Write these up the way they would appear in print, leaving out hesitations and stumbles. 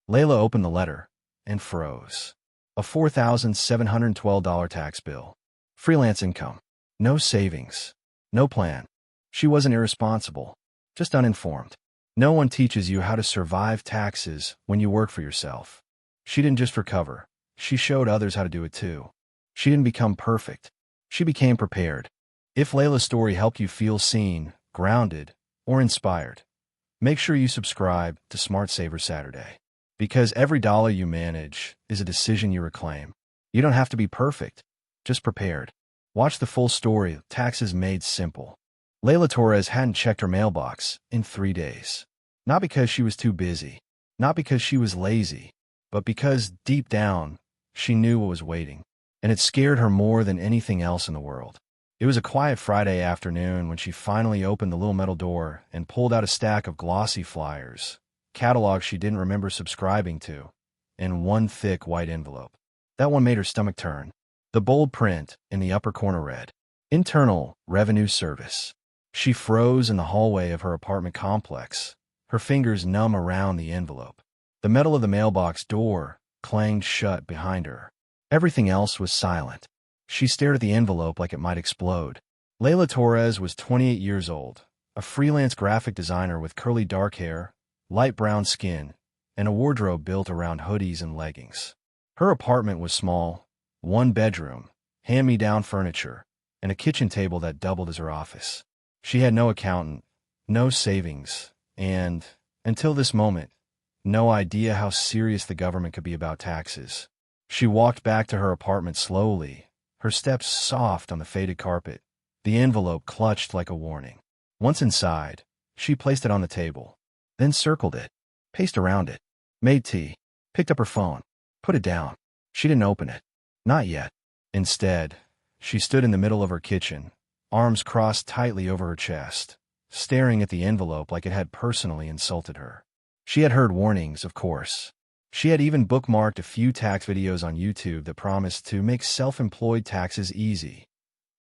Layla opened the letter and froze. A $4,712 tax bill. Freelance income. No savings. No plan. She wasn't irresponsible, just uninformed. No one teaches you how to survive taxes when you work for yourself. She didn't just recover. She showed others how to do it too. She didn't become perfect. She became prepared. If Layla's story helped you feel seen, grounded, or inspired, make sure you subscribe to Smart Saver Saturday. Because every dollar you manage is a decision you reclaim. You don't have to be perfect, just prepared. Watch the full story, Taxes Made Simple. Layla Torres hadn't checked her mailbox in 3 days. Not because she was too busy, not because she was lazy, but because deep down, she knew what was waiting. And it scared her more than anything else in the world. It was a quiet Friday afternoon when she finally opened the little metal door and pulled out a stack of glossy flyers, catalogs she didn't remember subscribing to, in one thick white envelope. That one made her stomach turn. The bold print in the upper corner read, Internal Revenue Service. She froze in the hallway of her apartment complex, her fingers numb around the envelope. The metal of the mailbox door clanged shut behind her. Everything else was silent. She stared at the envelope like it might explode. Layla Torres was 28 years old, a freelance graphic designer with curly dark hair, light brown skin, and a wardrobe built around hoodies and leggings. Her apartment was small, one bedroom, hand-me-down furniture, and a kitchen table that doubled as her office. She had no accountant, no savings, and, until this moment, no idea how serious the government could be about taxes. She walked back to her apartment slowly, her steps soft on the faded carpet, the envelope clutched like a warning. Once inside, she placed it on the table, then circled it, paced around it, made tea, picked up her phone, put it down. She didn't open it. Not yet. Instead, she stood in the middle of her kitchen, arms crossed tightly over her chest, staring at the envelope like it had personally insulted her. She had heard warnings, of course. She had even bookmarked a few tax videos on YouTube that promised to make self-employed taxes easy.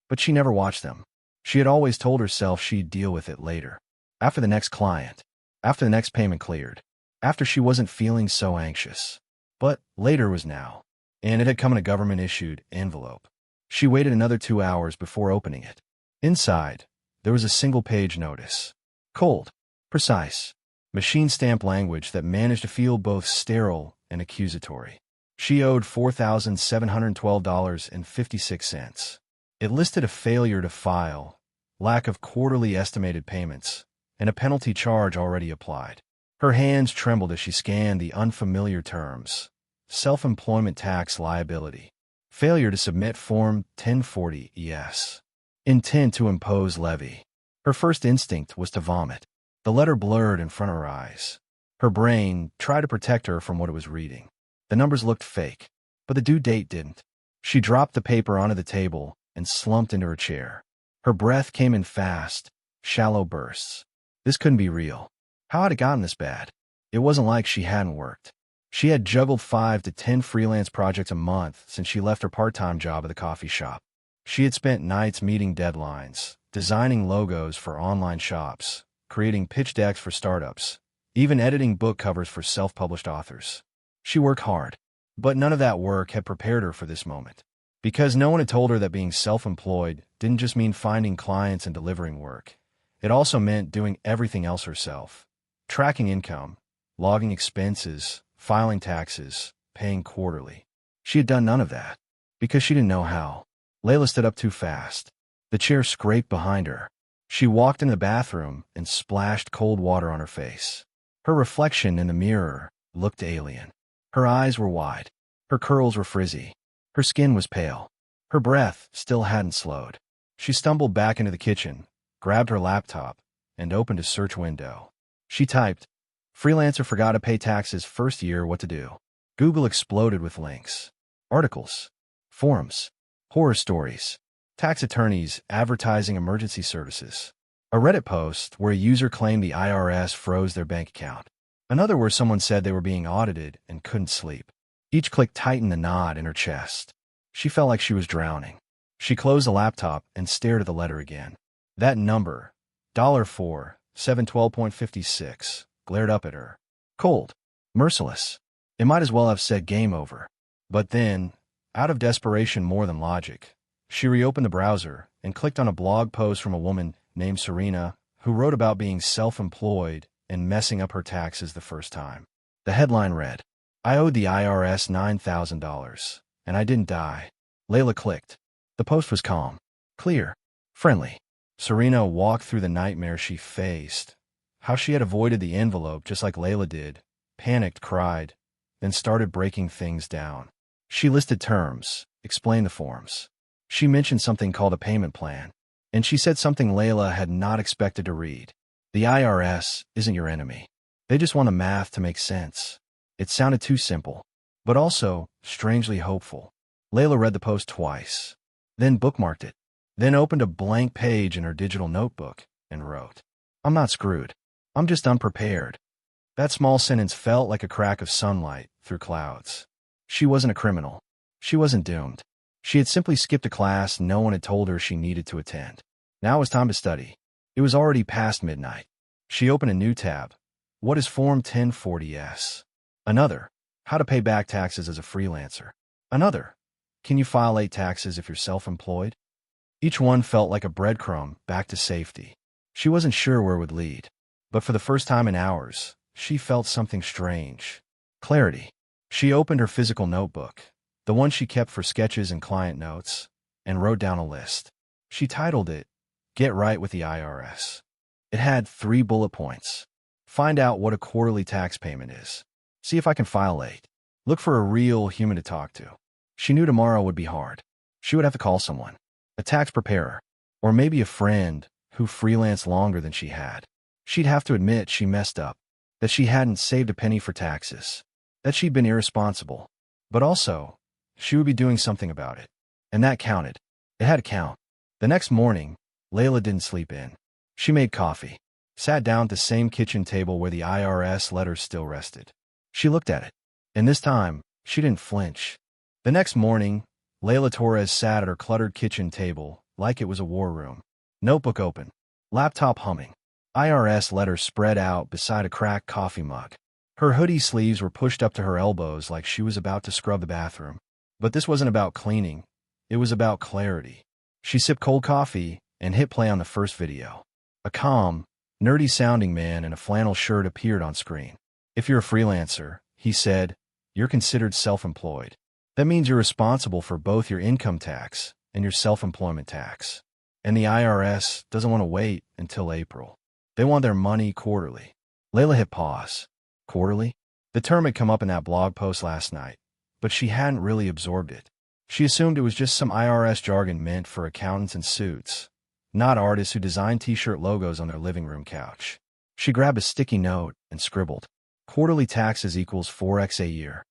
But she never watched them. She had always told herself she'd deal with it later. After the next client. After the next payment cleared. After she wasn't feeling so anxious. But later was now. And it had come in a government-issued envelope. She waited another 2 hours before opening it. Inside, there was a single-page notice. Cold. Precise. Machine-stamped language that managed to feel both sterile and accusatory. She owed $4,712.56. It listed a failure to file, lack of quarterly estimated payments, and a penalty charge already applied. Her hands trembled as she scanned the unfamiliar terms. Self-employment tax liability. Failure to submit Form 1040-ES. Intent to impose levy. Her first instinct was to vomit. The letter blurred in front of her eyes. Her brain tried to protect her from what it was reading. The numbers looked fake, but the due date didn't. She dropped the paper onto the table and slumped into her chair. Her breath came in fast, shallow bursts. This couldn't be real. How had it gotten this bad? It wasn't like she hadn't worked. She had juggled 5 to 10 freelance projects a month since she left her part-time job at the coffee shop. She had spent nights meeting deadlines, designing logos for online shops, creating pitch decks for startups, even editing book covers for self-published authors. She worked hard, but none of that work had prepared her for this moment. Because no one had told her that being self-employed didn't just mean finding clients and delivering work. It also meant doing everything else herself. Tracking income, logging expenses, filing taxes, paying quarterly. She had done none of that, because she didn't know how. Layla stood up too fast. The chair scraped behind her. She walked in the bathroom and splashed cold water on her face. Her reflection in the mirror looked alien. Her eyes were wide. Her curls were frizzy. Her skin was pale. Her breath still hadn't slowed. She stumbled back into the kitchen, grabbed her laptop, and opened a search window. She typed, Freelancer forgot to pay taxes first year, what to do. Google exploded with links. Articles. Forums. Horror stories. Tax attorneys advertising emergency services. A Reddit post where a user claimed the IRS froze their bank account. Another where someone said they were being audited and couldn't sleep. Each click tightened the knot in her chest. She felt like she was drowning. She closed the laptop and stared at the letter again. That number, $4,712.56, glared up at her. Cold. Merciless. It might as well have said game over. But then, out of desperation more than logic, she reopened the browser and clicked on a blog post from a woman named Serena who wrote about being self-employed and messing up her taxes the first time. The headline read, "I owed the IRS $9,000, and I didn't die." Layla clicked. The post was calm, clear, friendly. Serena walked through the nightmare she faced, how she had avoided the envelope just like Layla did, panicked, cried, then started breaking things down. She listed terms, explained the forms. She mentioned something called a payment plan, and she said something Layla had not expected to read. The IRS isn't your enemy. They just want the math to make sense. It sounded too simple, but also strangely hopeful. Layla read the post twice, then bookmarked it, then opened a blank page in her digital notebook and wrote, "I'm not screwed. I'm just unprepared." That small sentence felt like a crack of sunlight through clouds. She wasn't a criminal. She wasn't doomed. She had simply skipped a class no one had told her she needed to attend. Now it was time to study. It was already past midnight. She opened a new tab. What is Form 1040S? Another. How to pay back taxes as a freelancer. Another. Can you file late taxes if you're self-employed? Each one felt like a breadcrumb back to safety. She wasn't sure where it would lead, but for the first time in hours, she felt something strange. Clarity. She opened her physical notebook, the one she kept for sketches and client notes, and wrote down a list. She titled it, "Get Right with the IRS." It had 3 bullet points. Find out what a quarterly tax payment is. See if I can file late. Look for a real human to talk to. She knew tomorrow would be hard. She would have to call someone, a tax preparer, or maybe a friend who freelanced longer than she had. She'd have to admit she messed up, that she hadn't saved a penny for taxes, that she'd been irresponsible, but also, she would be doing something about it. And that counted. It had to count. The next morning, Layla didn't sleep in. She made coffee, sat down at the same kitchen table where the IRS letters still rested. She looked at it, and this time, she didn't flinch. The next morning, Layla Torres sat at her cluttered kitchen table like it was a war room. Notebook open, laptop humming, IRS letters spread out beside a cracked coffee mug. Her hoodie sleeves were pushed up to her elbows like she was about to scrub the bathroom. But this wasn't about cleaning. It was about clarity. She sipped cold coffee and hit play on the first video. A calm, nerdy-sounding man in a flannel shirt appeared on screen. "If you're a freelancer," he said, "you're considered self-employed. That means you're responsible for both your income tax and your self-employment tax. And the IRS doesn't want to wait until April. They want their money quarterly." Layla hit pause. Quarterly? The term had come up in that blog post last night, but she hadn't really absorbed it. She assumed it was just some IRS jargon meant for accountants in suits, not artists who design t-shirt logos on their living room couch. She grabbed a sticky note and scribbled, "Quarterly taxes equals 4x a year."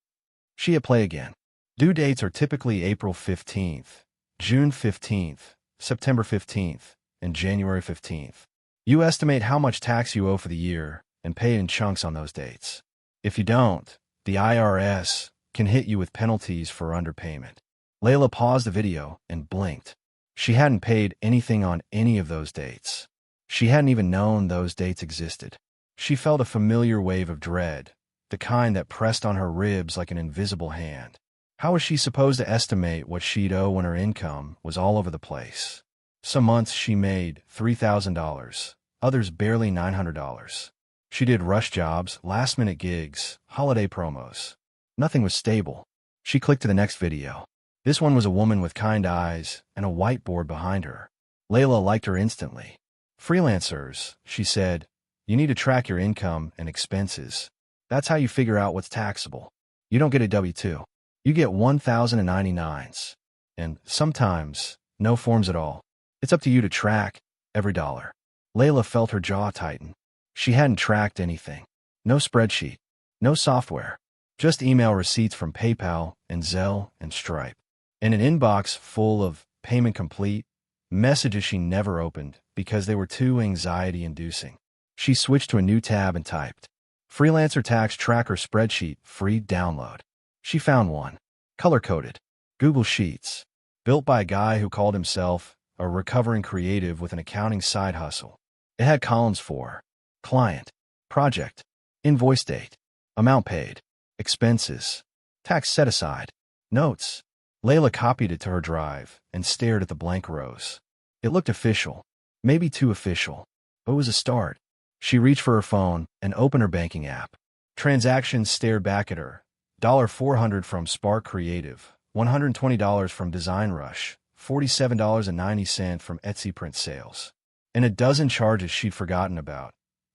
She hit play again. Due dates are typically April 15th, June 15th, September 15th, and January 15th. You estimate how much tax you owe for the year and pay it in chunks on those dates. If you don't, the IRS can hit you with penalties for underpayment. Layla paused the video and blinked. She hadn't paid anything on any of those dates. She hadn't even known those dates existed. She felt a familiar wave of dread, the kind that pressed on her ribs like an invisible hand. How was she supposed to estimate what she'd owe when her income was all over the place? Some months she made $3,000, others barely $900. She did rush jobs, last-minute gigs, holiday promos. Nothing was stable. She clicked to the next video. This one was a woman with kind eyes and a whiteboard behind her. Layla liked her instantly. "Freelancers," she said, "you need to track your income and expenses. That's how you figure out what's taxable. You don't get a W-2. You get 1099s. And sometimes, no forms at all. It's up to you to track every dollar." Layla felt her jaw tighten. She hadn't tracked anything. No spreadsheet. No software. Just email receipts from PayPal and Zelle and Stripe. And an inbox full of "payment complete" messages she never opened because they were too anxiety-inducing. She switched to a new tab and typed, "Freelancer Tax Tracker Spreadsheet Free Download." She found one. Color-coded. Google Sheets. Built by a guy who called himself a recovering creative with an accounting side hustle. It had columns for client, project, invoice date, Amount paid. Expenses. Tax set aside. Notes. Layla copied it to her drive and stared at the blank rows. It looked official. Maybe too official. But it was a start. She reached for her phone and opened her banking app. Transactions stared back at her. $400 from Spark Creative, $120 from Design Rush, $47.90 from Etsy print sales, and a dozen charges she'd forgotten about.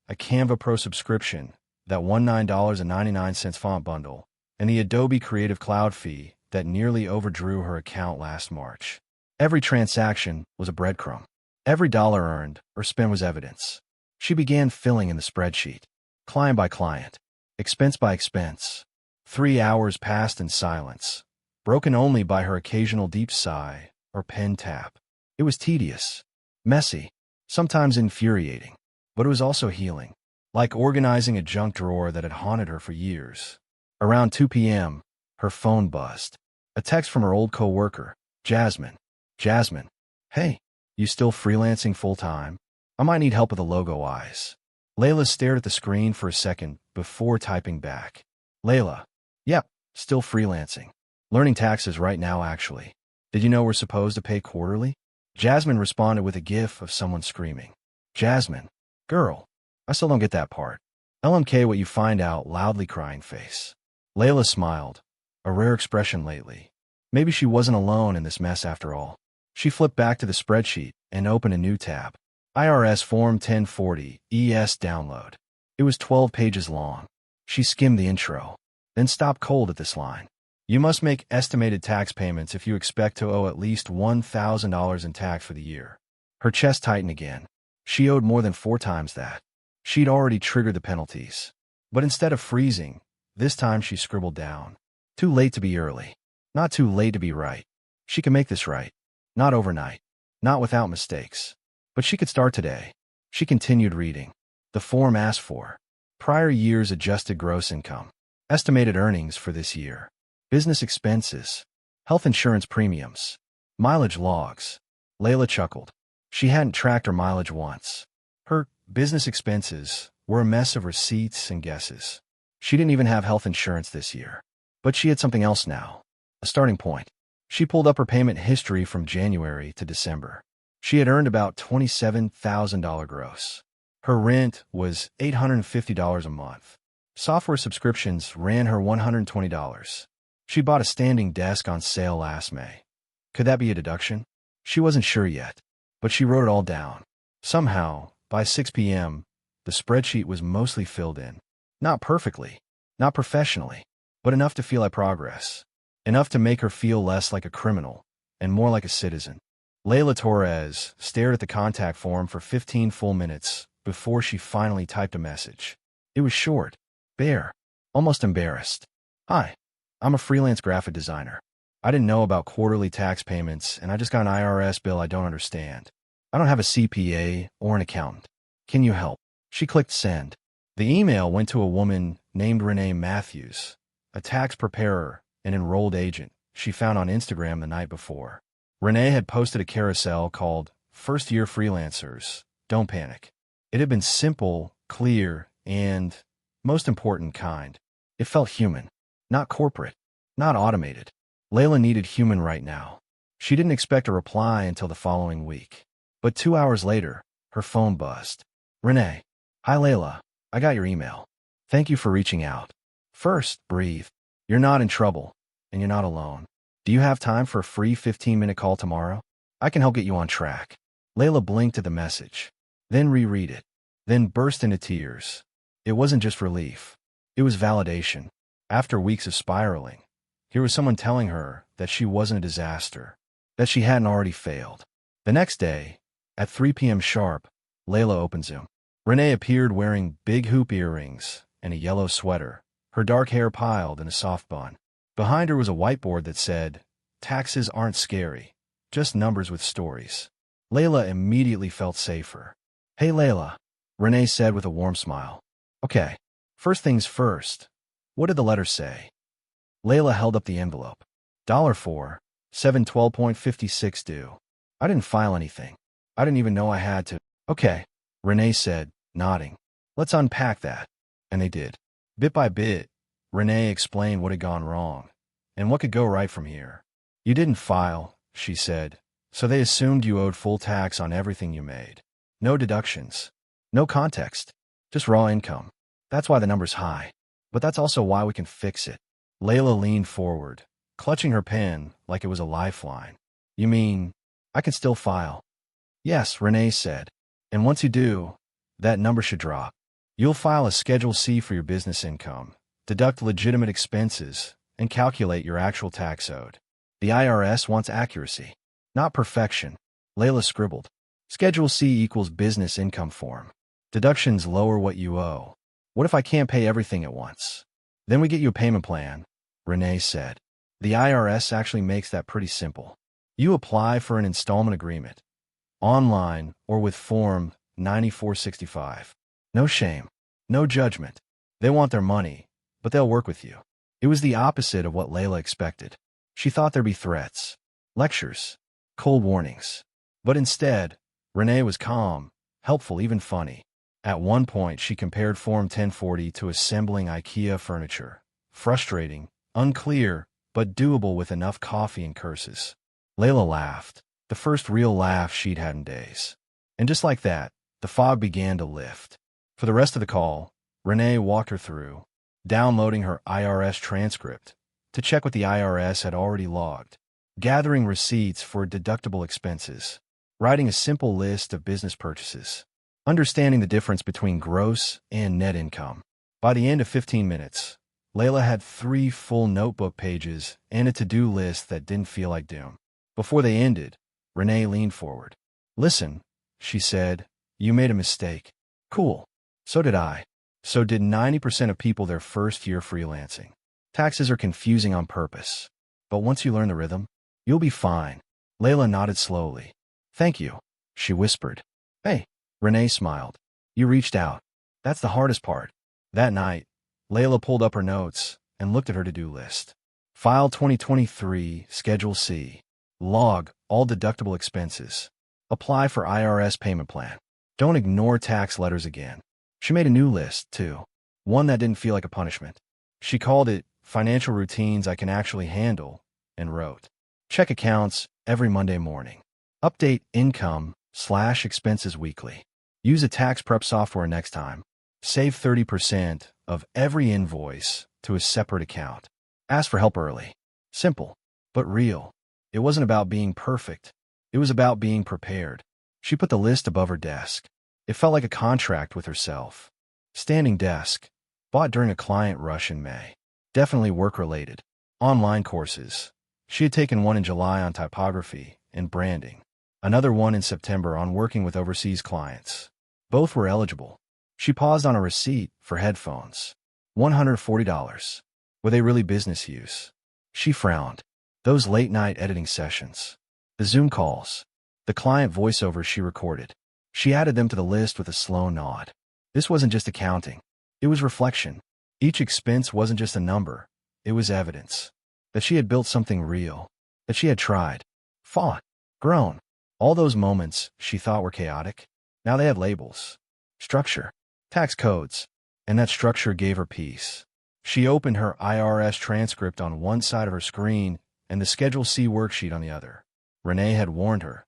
A Canva Pro subscription, that $19.99 font bundle, and the Adobe Creative Cloud fee that nearly overdrew her account last March. Every transaction was a breadcrumb. Every dollar earned or spent was evidence. She began filling in the spreadsheet, client by client, expense by expense. 3 hours passed in silence, broken only by her occasional deep sigh or pen tap. It was tedious, messy, sometimes infuriating, but it was also healing, like organizing a junk drawer that had haunted her for years. Around 2 p.m., her phone buzzed. A text from her old co-worker, Jasmine. Jasmine, hey, you still freelancing full-time? I might need help with the logo eyes. Layla stared at the screen for a second before typing back. Layla, yep, still freelancing. Learning taxes right now, actually. Did you know we're supposed to pay quarterly? Jasmine responded with a gif of someone screaming. Jasmine, girl, I still don't get that part. LMK what you find out, loudly crying face. Layla smiled, a rare expression lately. Maybe she wasn't alone in this mess after all. She flipped back to the spreadsheet and opened a new tab. IRS Form 1040, ES download. It was 12 pages long. She skimmed the intro, then stopped cold at this line. You must make estimated tax payments if you expect to owe at least $1,000 in tax for the year. Her chest tightened again. She owed more than 4 times that. She'd already triggered the penalties. But instead of freezing, this time she scribbled down. Too late to be early. Not too late to be right. She could make this right. Not overnight. Not without mistakes. But she could start today. She continued reading. The form asked for prior year's adjusted gross income, estimated earnings for this year, business expenses, health insurance premiums, mileage logs. Layla chuckled. She hadn't tracked her mileage once. Her business expenses were a mess of receipts and guesses. She didn't even have health insurance this year. But she had something else now. A starting point. She pulled up her payment history from January to December. She had earned about $27,000 gross. Her rent was $850 a month. Software subscriptions ran her $120. She bought a standing desk on sale last May. Could that be a deduction? She wasn't sure yet, but she wrote it all down. Somehow, by 6 p.m., the spreadsheet was mostly filled in. Not perfectly, not professionally, but enough to feel like progress. Enough to make her feel less like a criminal and more like a citizen. Layla Torres stared at the contact form for 15 full minutes before she finally typed a message. It was short, bare, almost embarrassed. Hi, I'm a freelance graphic designer. I didn't know about quarterly tax payments, and I just got an IRS bill I don't understand. I don't have a CPA or an accountant. Can you help? She clicked send. The email went to a woman named Renee Matthews, a tax preparer and enrolled agent she found on Instagram the night before. Renee had posted a carousel called First-Year Freelancers, Don't Panic. It had been simple, clear, and, most important, kind. It felt human, not corporate, not automated. Layla needed human right now. She didn't expect a reply until the following week. But 2 hours later, her phone buzzed. Renee. Hi, Layla. I got your email. Thank you for reaching out. First, breathe. You're not in trouble, and you're not alone. Do you have time for a free 15-minute call tomorrow? I can help get you on track. Layla blinked at the message, then reread it, then burst into tears. It wasn't just relief. It was validation. After weeks of spiraling, here was someone telling her that she wasn't a disaster, that she hadn't already failed. The next day, at 3 p.m. sharp, Layla opened Zoom. Renee appeared wearing big hoop earrings and a yellow sweater, her dark hair piled in a soft bun. Behind her was a whiteboard that said, "Taxes aren't scary, just numbers with stories." Layla immediately felt safer. "Hey, Layla," Renee said with a warm smile. "Okay, first things first. What did the letter say?" Layla held up the envelope. $4, 7/12.56 due. I didn't file anything. I didn't even know I had to. Okay, Renee said, nodding. Let's unpack that. And they did. Bit by bit, Renee explained what had gone wrong and what could go right from here. You didn't file, she said, so they assumed you owed full tax on everything you made. No deductions. No context. Just raw income. That's why the number's high. But that's also why we can fix it. Layla leaned forward, clutching her pen like it was a lifeline. You mean, I can still file? Yes, Renee said. And once you do, that number should drop. You'll file a Schedule C for your business income, deduct legitimate expenses, and calculate your actual tax owed. The IRS wants accuracy, not perfection. Layla scribbled. Schedule C equals business income form. Deductions lower what you owe. What if I can't pay everything at once? Then we get you a payment plan, Renee said. The IRS actually makes that pretty simple. You apply for an installment agreement, online or with Form 9465. No shame, no judgment. They want their money, but they'll work with you. It was the opposite of what Layla expected. She thought there'd be threats, lectures, cold warnings. But instead, Renee was calm, helpful, even funny. At one point, she compared Form 1040 to assembling IKEA furniture. Frustrating, unclear, but doable with enough coffee and curses. Layla laughed, the first real laugh she'd had in days. And just like that, the fog began to lift. For the rest of the call, Renee walked her through, downloading her IRS transcript to check what the IRS had already logged, gathering receipts for deductible expenses, writing a simple list of business purchases, understanding the difference between gross and net income. By the end of 15 minutes, Layla had 3 full notebook pages and a to-do list that didn't feel like doom. Before they ended, Renee leaned forward. Listen, she said, you made a mistake. Cool. So did I. So did 90% of people their first year freelancing. Taxes are confusing on purpose. But once you learn the rhythm, you'll be fine. Layla nodded slowly. Thank you, she whispered. Hey, Renee smiled. You reached out. That's the hardest part. That night, Layla pulled up her notes and looked at her to-do list. File 2023, Schedule C. Log all deductible expenses. Apply for IRS payment plan. Don't ignore tax letters again. She made a new list, too. One that didn't feel like a punishment. She called it Financial Routines I Can Actually Handle and wrote, check accounts every Monday morning. Update income/expenses weekly. Use a tax prep software next time. Save 30% of every invoice to a separate account. Ask for help early. Simple, but real. It wasn't about being perfect. It was about being prepared. She put the list above her desk. It felt like a contract with herself. Standing desk. Bought during a client rush in May. Definitely work-related. Online courses. She had taken one in July on typography and branding. Another one in September on working with overseas clients. Both were eligible. She paused on a receipt for headphones. $140. Were they really business use? She frowned. Those late-night editing sessions. The Zoom calls. The client voiceovers she recorded. She added them to the list with a slow nod. This wasn't just accounting. It was reflection. Each expense wasn't just a number. It was evidence. That she had built something real. That she had tried. Fought. Grown. All those moments she thought were chaotic. Now they had labels. Structure. Tax codes. And that structure gave her peace. She opened her IRS transcript on one side of her screen and the Schedule C worksheet on the other. Renee had warned her.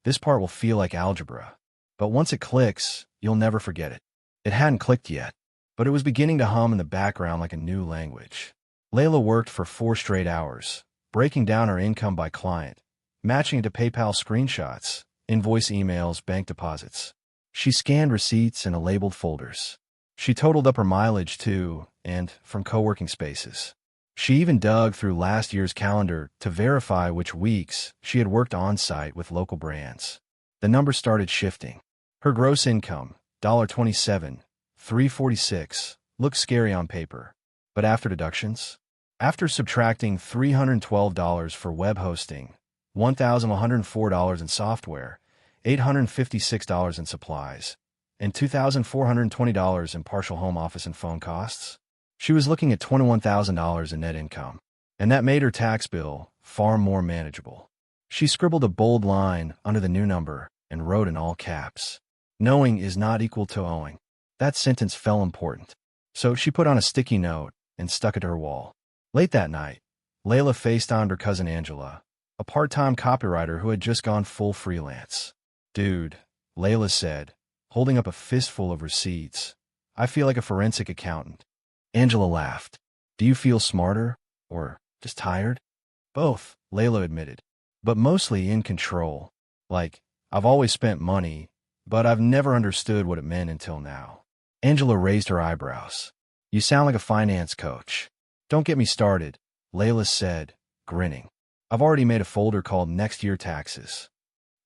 This part will feel like algebra. But once it clicks, you'll never forget it. It hadn't clicked yet, but it was beginning to hum in the background like a new language. Layla worked for 4 straight hours, breaking down her income by client, matching it to PayPal screenshots, invoice emails, bank deposits. She scanned receipts in labeled folders. She totaled up her mileage too, and from co-working spaces. She even dug through last year's calendar to verify which weeks she had worked on-site with local brands. The numbers started shifting. Her gross income, $27, $346, looked scary on paper. But after deductions? After subtracting $312 for web hosting, $1,104 in software, $856 in supplies, and $2,420 in partial home office and phone costs, she was looking at $21,000 in net income. And that made her tax bill far more manageable. She scribbled a bold line under the new number and wrote in all caps, "Knowing is not equal to owing." That sentence felt important. So she put on a sticky note, and stuck it to her wall. Late that night, Layla FaceTimed her cousin Angela, a part-time copywriter who had just gone full freelance. "Dude," Layla said, holding up a fistful of receipts, "I feel like a forensic accountant." Angela laughed. "Do you feel smarter? Or just tired?" "Both," Layla admitted. "But mostly in control. Like, I've always spent money, but I've never understood what it meant until now." Angela raised her eyebrows. "You sound like a finance coach." "Don't get me started," Layla said, grinning. "I've already made a folder called Next Year Taxes.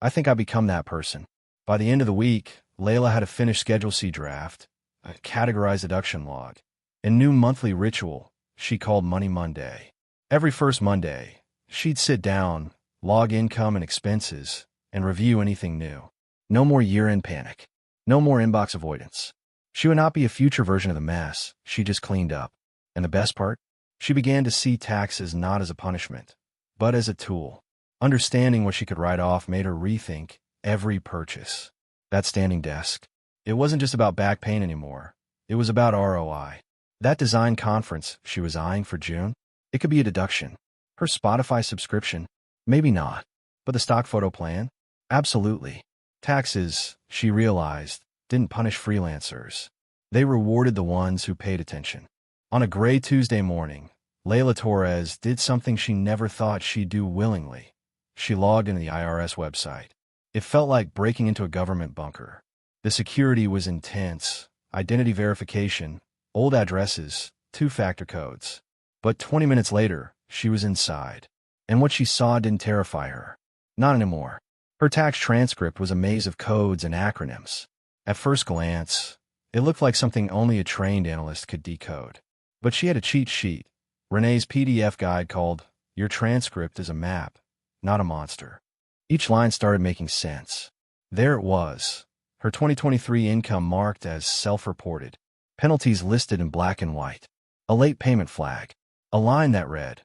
I think I've become that person." By the end of the week, Layla had a finished Schedule C draft, a categorized deduction log, a new monthly ritual she called Money Monday. Every first Monday, she'd sit down, log income and expenses, and review anything new. No more year-end panic. No more inbox avoidance. She would not be a future version of the mess she just cleaned up. And the best part? She began to see taxes not as a punishment, but as a tool. Understanding what she could write off made her rethink every purchase. That standing desk. It wasn't just about back pain anymore. It was about ROI. That design conference she was eyeing for June, it could be a deduction. Her Spotify subscription, maybe not. But the stock photo plan? Absolutely. Taxes, she realized, didn't punish freelancers. They rewarded the ones who paid attention. On a gray Tuesday morning, Layla Torres did something she never thought she'd do willingly. She logged into the IRS website. It felt like breaking into a government bunker. The security was intense. Identity verification, old addresses, two-factor codes. But 20 minutes later, she was inside. And what she saw didn't terrify her. Not anymore. Her tax transcript was a maze of codes and acronyms. At first glance, it looked like something only a trained analyst could decode. But she had a cheat sheet, Renee's PDF guide called "Your Transcript is a Map, Not a Monster." Each line started making sense. There it was, her 2023 income marked as self-reported, penalties listed in black and white, a late payment flag, a line that read,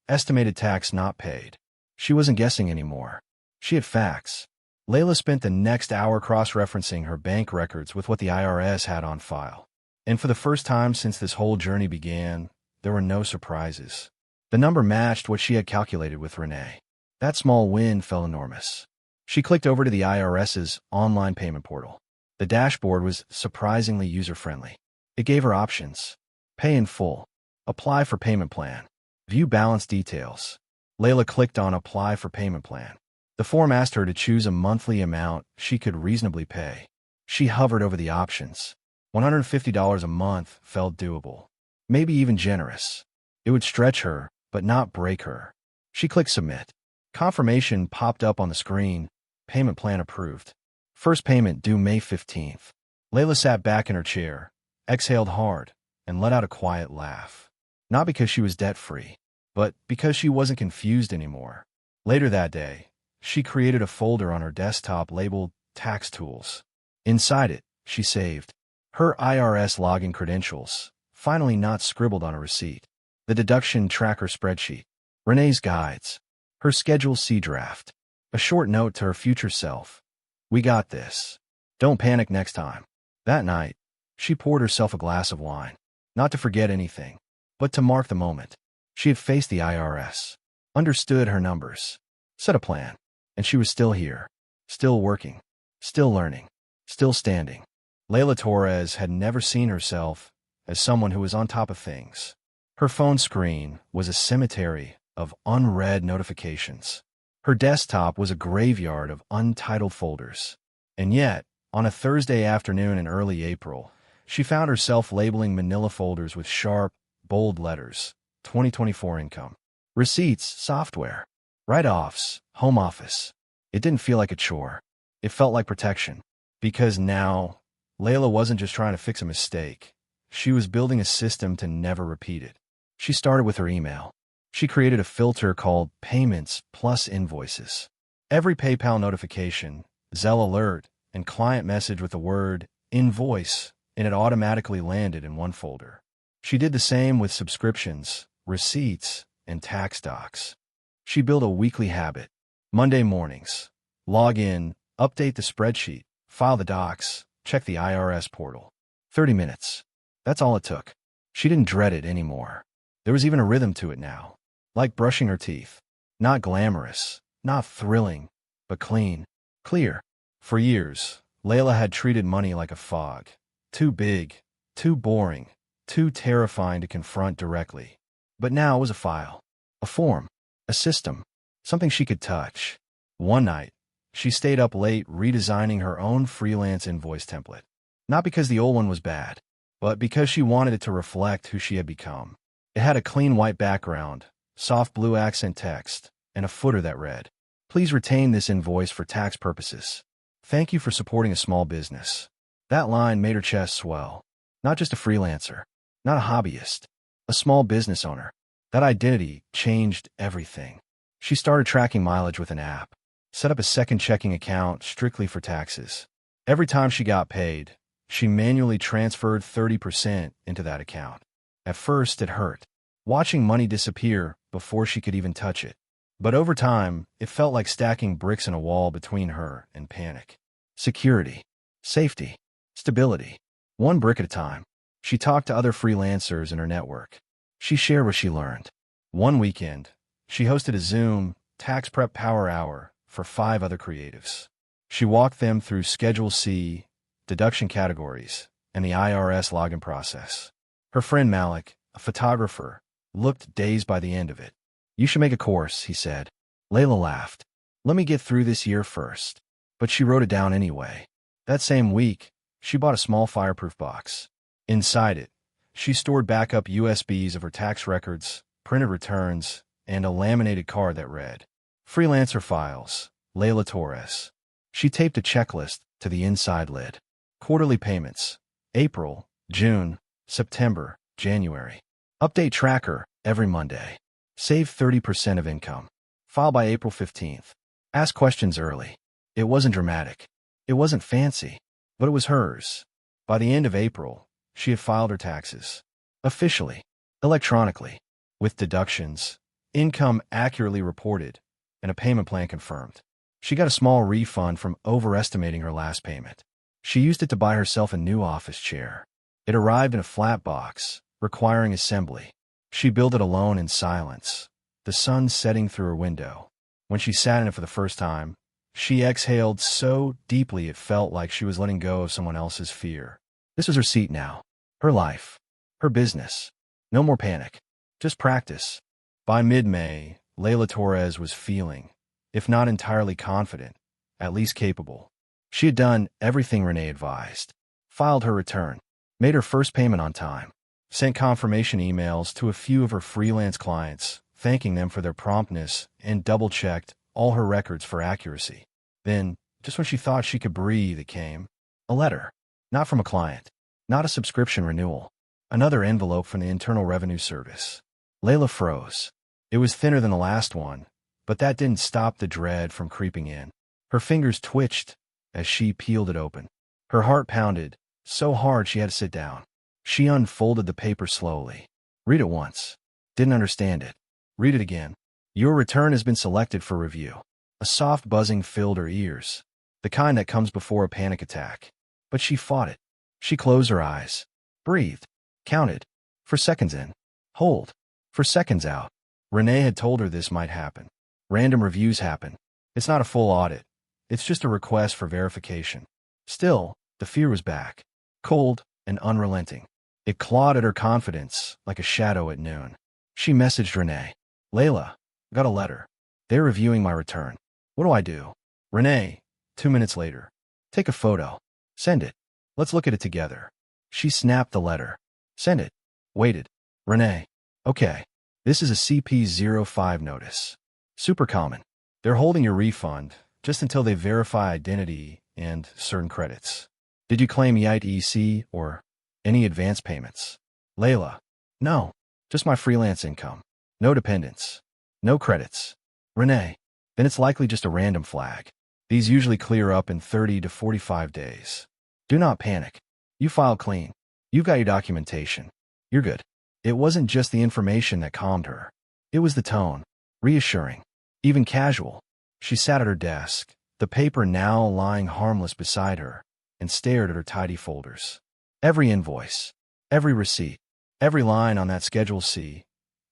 "Estimated tax not paid." She wasn't guessing anymore. She had facts. Layla spent the next hour cross-referencing her bank records with what the IRS had on file. And for the first time since this whole journey began, there were no surprises. The number matched what she had calculated with Renee. That small win felt enormous. She clicked over to the IRS's online payment portal. The dashboard was surprisingly user-friendly. It gave her options: pay in full, apply for payment plan, view balance details. Layla clicked on Apply for Payment Plan. The form asked her to choose a monthly amount she could reasonably pay. She hovered over the options. $150 a month felt doable, maybe even generous. It would stretch her, but not break her. She clicked Submit. Confirmation popped up on the screen. Payment plan approved. First payment due May 15th. Layla sat back in her chair, exhaled hard, and let out a quiet laugh. Not because she was debt-free, but because she wasn't confused anymore. Later that day, she created a folder on her desktop labeled Tax Tools. Inside it, she saved her IRS login credentials, finally not scribbled on a receipt, the deduction tracker spreadsheet, Renee's guides, her Schedule C draft, a short note to her future self: "We got this. Don't panic next time." That night, she poured herself a glass of wine, not to forget anything, but to mark the moment. She had faced the IRS, understood her numbers, set a plan, and she was still here, still working, still learning, still standing. Layla Torres had never seen herself as someone who was on top of things. Her phone screen was a cemetery of unread notifications. Her desktop was a graveyard of untitled folders. And yet, on a Thursday afternoon in early April, she found herself labeling manila folders with sharp, bold letters: 2024 income, receipts, software, write-offs, home office. It didn't feel like a chore. It felt like protection. Because now, Layla wasn't just trying to fix a mistake. She was building a system to never repeat it. She started with her email. She created a filter called Payments plus Invoices. Every PayPal notification, Zelle alert, and client message with the word invoice in it automatically landed in one folder. She did the same with subscriptions, receipts, and tax docs. She built a weekly habit. Monday mornings, log in, update the spreadsheet, file the docs, check the IRS portal. 30 minutes. That's all it took. She didn't dread it anymore. There was even a rhythm to it now, like brushing her teeth. Not glamorous, not thrilling, but clean, clear. For years, Layla had treated money like a fog. Too big, too boring, too terrifying to confront directly. But now it was a file, a form, a system, something she could touch. One night, she stayed up late redesigning her own freelance invoice template. Not because the old one was bad, but because she wanted it to reflect who she had become. It had a clean white background, soft blue accent text, and a footer that read, "Please retain this invoice for tax purposes. Thank you for supporting a small business." That line made her chest swell. Not just a freelancer, not a hobbyist, a small business owner. That identity changed everything. She started tracking mileage with an app, set up a second checking account strictly for taxes. Every time she got paid, she manually transferred 30% into that account. At first, it hurt, watching money disappear before she could even touch it. But over time, it felt like stacking bricks in a wall between her and panic. Security, safety, stability. One brick at a time. She talked to other freelancers in her network. She shared what she learned. One weekend, she hosted a Zoom tax prep power hour for 5 other creatives. She walked them through Schedule C, deduction categories, and the IRS login process. Her friend Malik, a photographer, looked dazed by the end of it. "You should make a course," he said. Layla laughed. "Let me get through this year first." But she wrote it down anyway. That same week, she bought a small fireproof box. Inside it, she stored backup USBs of her tax records, printed returns, and a laminated card that read, "Freelancer files, Layla Torres." She taped a checklist to the inside lid. Quarterly payments, April, June, September, January. Update tracker every Monday. Save 30% of income. File by April 15th. Ask questions early. It wasn't dramatic. It wasn't fancy, but it was hers. By the end of April, she had filed her taxes. Officially, electronically, with deductions, income accurately reported, and a payment plan confirmed. She got a small refund from overestimating her last payment. She used it to buy herself a new office chair. It arrived in a flat box, requiring assembly. She built it alone in silence, the sun setting through her window. When she sat in it for the first time, she exhaled so deeply it felt like she was letting go of someone else's fear. This was her seat now, her life, her business. No more panic, just practice. By mid-May, Layla Torres was feeling, if not entirely confident, at least capable. She had done everything Renee advised, filed her return, made her first payment on time, sent confirmation emails to a few of her freelance clients, thanking them for their promptness, and double-checked all her records for accuracy. Then, just when she thought she could breathe, it came. A letter. Not from a client. Not a subscription renewal. Another envelope from the Internal Revenue Service. Layla froze. It was thinner than the last one, but that didn't stop the dread from creeping in. Her fingers twitched as she peeled it open. Her heart pounded so hard she had to sit down. She unfolded the paper slowly. Read it once. Didn't understand it. Read it again. "Your return has been selected for review." A soft buzzing filled her ears, the kind that comes before a panic attack. But she fought it. She closed her eyes, breathed, counted. For seconds in. Hold. For seconds out. Renee had told her this might happen. Random reviews happen. It's not a full audit. It's just a request for verification. Still, the fear was back. Cold and unrelenting. It clawed at her confidence like a shadow at noon. She messaged Renee. "Layla, got a letter. They're reviewing my return. What do I do?" Renee, 2 minutes later. "Take a photo. Send it. Let's look at it together." She snapped the letter. "Send it." Waited. Renee. "Okay. This is a CP05 notice. Super common. They're holding your refund just until they verify identity and certain credits. Did you claim EITC or any advance payments?" Layla. "No. Just my freelance income. No dependents. No credits." Renee. "Then it's likely just a random flag. These usually clear up in 30 to 45 days. Do not panic. You filed clean. You've got your documentation. You're good." It wasn't just the information that calmed her. It was the tone. Reassuring. Even casual. She sat at her desk, the paper now lying harmless beside her, and stared at her tidy folders. Every invoice. Every receipt. Every line on that Schedule C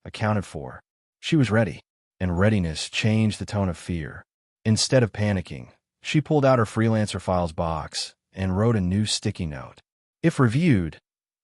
accounted for. She was ready, and readiness changed the tone of fear. Instead of panicking, she pulled out her Freelancer files box and wrote a new sticky note. If reviewed,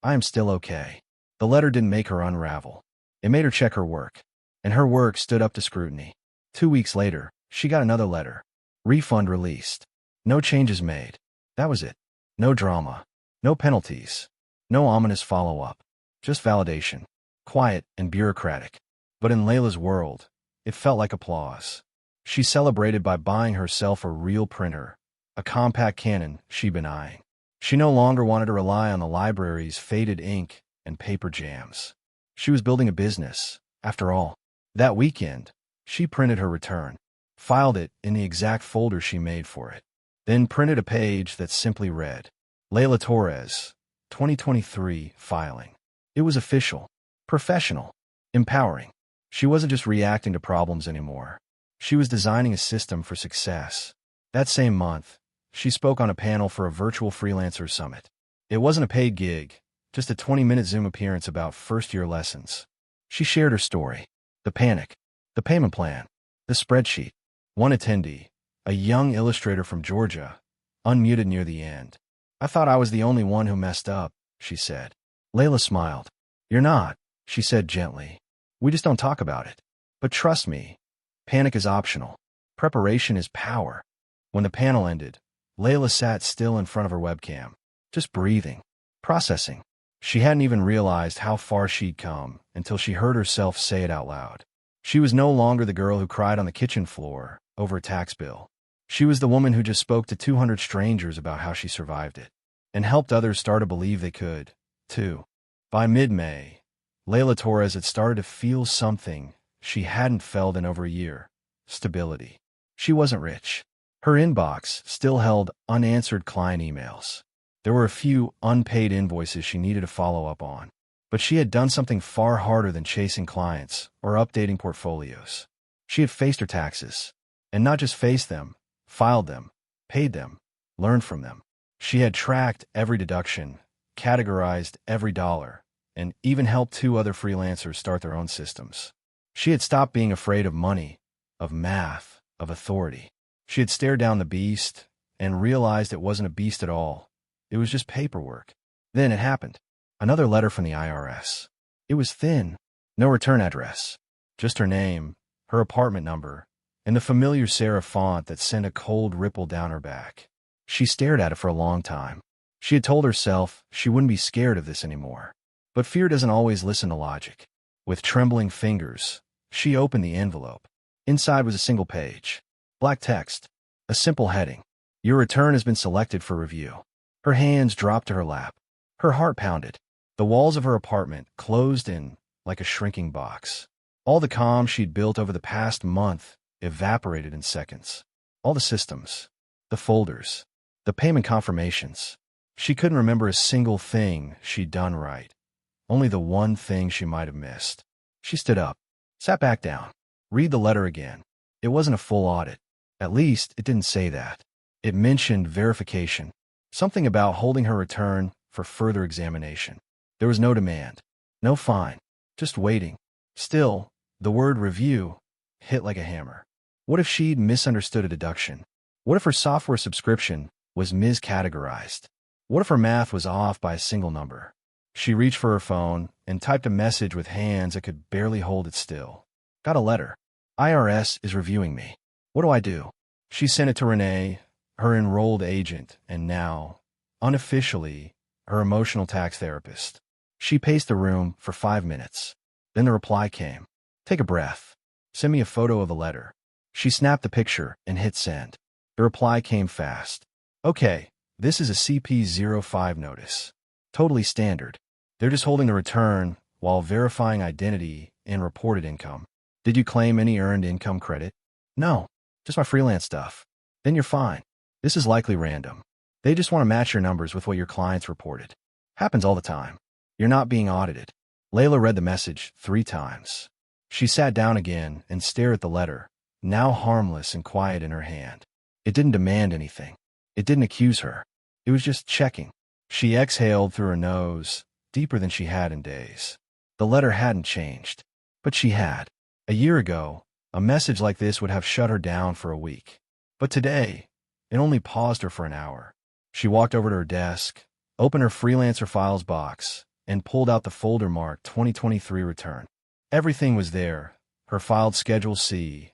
I am still okay. The letter didn't make her unravel. It made her check her work, and her work stood up to scrutiny. 2 weeks later, she got another letter. Refund released. No changes made. That was it. No drama. No penalties. No ominous follow-up. Just validation. Quiet and bureaucratic. But in Layla's world, it felt like applause. She celebrated by buying herself a real printer, a compact Canon she'd been eyeing. She no longer wanted to rely on the library's faded ink and paper jams. She was building a business, after all. That weekend, she printed her return, filed it in the exact folder she made for it, then printed a page that simply read, Layla Torres, 2023 filing. It was official, professional, empowering. She wasn't just reacting to problems anymore. She was designing a system for success. That same month, she spoke on a panel for a virtual freelancer summit. It wasn't a paid gig, just a 20-minute Zoom appearance about first-year lessons. She shared her story, the panic, the payment plan, the spreadsheet. One attendee, a young illustrator from Georgia, unmuted near the end. I thought I was the only one who messed up, she said. Layla smiled. You're not, she said gently. We just don't talk about it. But trust me, panic is optional. Preparation is power. When the panel ended, Layla sat still in front of her webcam, just breathing, processing. She hadn't even realized how far she'd come until she heard herself say it out loud. She was no longer the girl who cried on the kitchen floor over a tax bill. She was the woman who just spoke to 200 strangers about how she survived it, and helped others start to believe they could, too. By mid-May, Layla Torres had started to feel something she hadn't felt in over a year: stability. She wasn't rich. Her inbox still held unanswered client emails. There were a few unpaid invoices she needed to follow up on. But she had done something far harder than chasing clients or updating portfolios. She had faced her taxes. And not just faced them, filed them, paid them, learned from them. She had tracked every deduction, categorized every dollar, and even helped 2 other freelancers start their own systems. She had stopped being afraid of money, of math, of authority. She had stared down the beast and realized it wasn't a beast at all. It was just paperwork. Then it happened. Another letter from the IRS. It was thin. No return address. Just her name, her apartment number, and the familiar serif font that sent a cold ripple down her back. She stared at it for a long time. She had told herself she wouldn't be scared of this anymore. But fear doesn't always listen to logic. With trembling fingers, she opened the envelope. Inside was a single page. Black text. A simple heading. Your return has been selected for review. Her hands dropped to her lap. Her heart pounded. The walls of her apartment closed in like a shrinking box. All the calm she'd built over the past month evaporated in seconds. All the systems, the folders, the payment confirmations. She couldn't remember a single thing she'd done right. Only the one thing she might have missed. She stood up, sat back down. Read the letter again. It wasn't a full audit. At least it didn't say that. It mentioned verification. Something about holding her return for further examination. There was no demand, no fine, just waiting. Still, the word review hit like a hammer. What if she'd misunderstood a deduction? What if her software subscription was miscategorized? What if her math was off by a single number? She reached for her phone and typed a message with hands that could barely hold it still. Got a letter. IRS is reviewing me. What do I do? She sent it to Renee, her enrolled agent, and now, unofficially, her emotional tax therapist. She paced the room for 5 minutes. Then the reply came. Take a breath. Send me a photo of the letter. She snapped the picture and hit send. The reply came fast. Okay, this is a CP05 notice. Totally standard. They're just holding the return while verifying identity and reported income. Did you claim any earned income credit? No, just my freelance stuff. Then you're fine. This is likely random. They just want to match your numbers with what your clients reported. Happens all the time. You're not being audited. Layla read the message 3 times. She sat down again and stared at the letter, now harmless and quiet in her hand. It didn't demand anything. It didn't accuse her. It was just checking. She exhaled through her nose, deeper than she had in days. The letter hadn't changed. But she had. A year ago, a message like this would have shut her down for a week. But today, it only paused her for an hour. She walked over to her desk, opened her Freelancer files box, and pulled out the folder marked 2023 return. Everything was there: her filed Schedule C,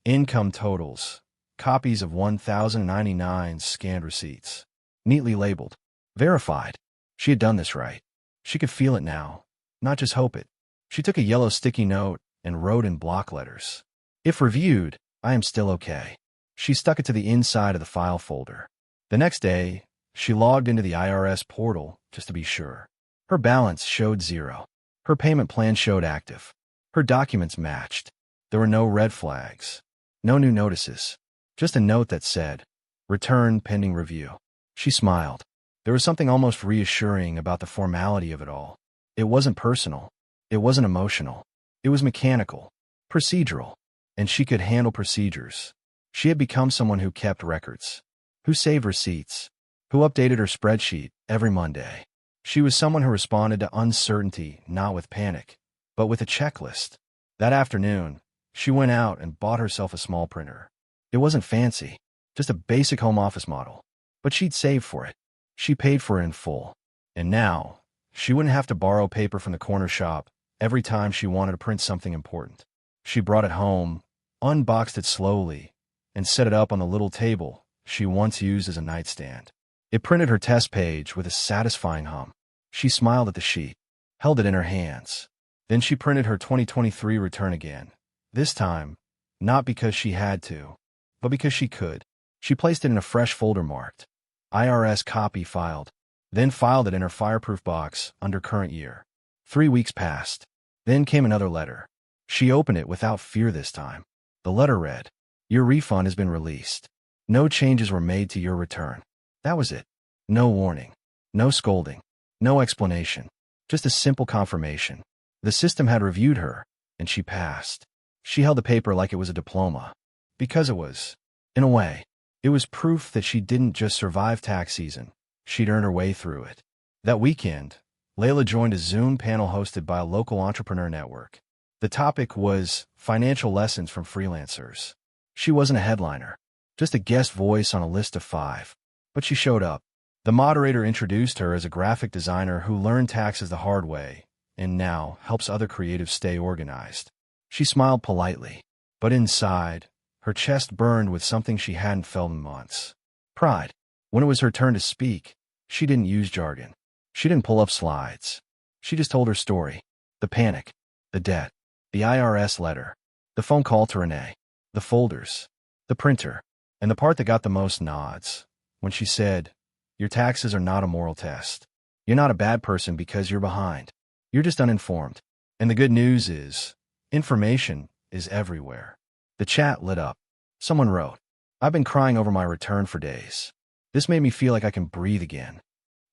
income totals, copies of 1,099 scanned receipts, neatly labeled, verified. She had done this right. She could feel it now, not just hope it. She took a yellow sticky note and wrote in block letters, "If reviewed, I am still okay." She stuck it to the inside of the file folder. The next day, she logged into the IRS portal just to be sure. Her balance showed 0. Her payment plan showed active. Her documents matched. There were no red flags, no new notices, just a note that said, "Return pending review." She smiled. There was something almost reassuring about the formality of it all. It wasn't personal. It wasn't emotional. It was mechanical, procedural, and she could handle procedures. She had become someone who kept records, who saved receipts, who updated her spreadsheet every Monday. She was someone who responded to uncertainty not with panic, but with a checklist. That afternoon, she went out and bought herself a small printer. It wasn't fancy, just a basic home office model, but she'd saved for it. She paid for it in full. And now, she wouldn't have to borrow paper from the corner shop every time she wanted to print something important. She brought it home, unboxed it slowly, and set it up on the little table she once used as a nightstand. It printed her test page with a satisfying hum. She smiled at the sheet, held it in her hands. Then she printed her 2023 return again. This time, not because she had to, but because she could. She placed it in a fresh folder marked IRS copy filed, then filed it in her fireproof box under current year. 3 weeks passed. Then came another letter. She opened it without fear this time. The letter read, "Your refund has been released. No changes were made to your return." That was it. No warning, no scolding, no explanation, just a simple confirmation. The system had reviewed her, and she passed. She held the paper like it was a diploma, because it was. In a way, it was proof that she didn't just survive tax season, she'd earned her way through it. That weekend, Layla joined a Zoom panel hosted by a local entrepreneur network. The topic was financial lessons from freelancers. She wasn't a headliner, just a guest voice on a list of 5. But she showed up. The moderator introduced her as a graphic designer who learned taxes the hard way and now helps other creatives stay organized. She smiled politely, but inside, her chest burned with something she hadn't felt in months. Pride. When it was her turn to speak, she didn't use jargon. She didn't pull up slides. She just told her story. The panic, the debt, the IRS letter, the phone call to Renee, the folders, the printer, and the part that got the most nods, when she said, "Your taxes are not a moral test. You're not a bad person because you're behind. You're just uninformed." And the good news is, information is everywhere. The chat lit up. Someone wrote, "I've been crying over my return for days. This made me feel like I can breathe again."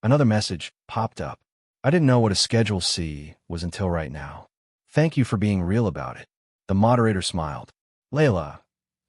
Another message popped up. "I didn't know what a Schedule C was until right now. Thank you for being real about it." The moderator smiled. "Layla,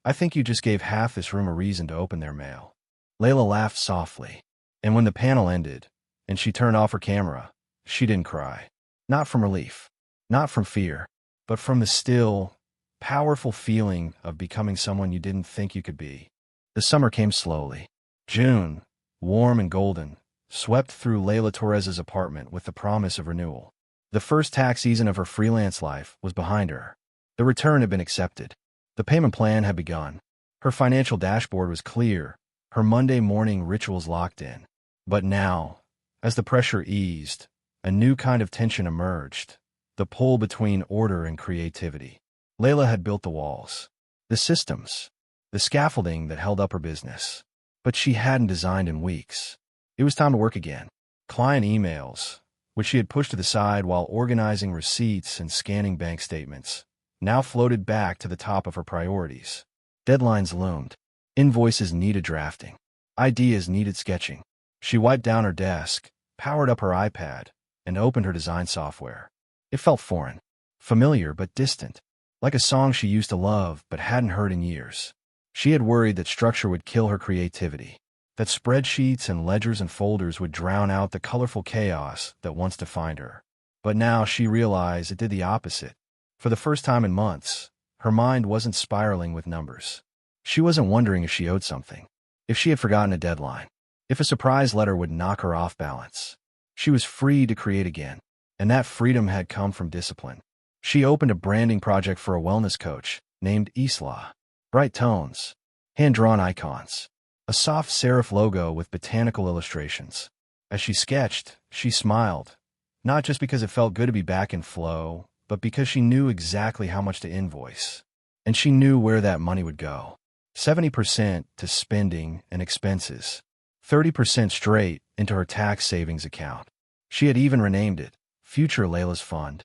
I think you just gave half this room a reason to open their mail." Layla laughed softly. And when the panel ended, and she turned off her camera, she didn't cry. Not from relief, not from fear, but from the still, powerful feeling of becoming someone you didn't think you could be. The summer came slowly. June, warm and golden, swept through Layla Torres' apartment with the promise of renewal. The first tax season of her freelance life was behind her. The return had been accepted. The payment plan had begun. Her financial dashboard was clear, her Monday morning rituals locked in. But now, as the pressure eased, a new kind of tension emerged, the pull between order and creativity. Layla had built the walls, the systems, the scaffolding that held up her business. But she hadn't designed in weeks. It was time to work again. Client emails, which she had pushed to the side while organizing receipts and scanning bank statements, now floated back to the top of her priorities. Deadlines loomed. Invoices needed drafting. Ideas needed sketching. She wiped down her desk, powered up her iPad, and opened her design software. It felt foreign, familiar but distant, like a song she used to love but hadn't heard in years. She had worried that structure would kill her creativity, that spreadsheets and ledgers and folders would drown out the colorful chaos that once defined her. But now she realized it did the opposite. For the first time in months, her mind wasn't spiraling with numbers. She wasn't wondering if she owed something, if she had forgotten a deadline, if a surprise letter would knock her off balance. She was free to create again, and that freedom had come from discipline. She opened a branding project for a wellness coach named Isla. Bright tones, hand-drawn icons, a soft serif logo with botanical illustrations. As she sketched, she smiled, not just because it felt good to be back in flow, but because she knew exactly how much to invoice. And she knew where that money would go. 70% to spending and expenses, 30% straight into her tax savings account. She had even renamed it Future Layla's Fund.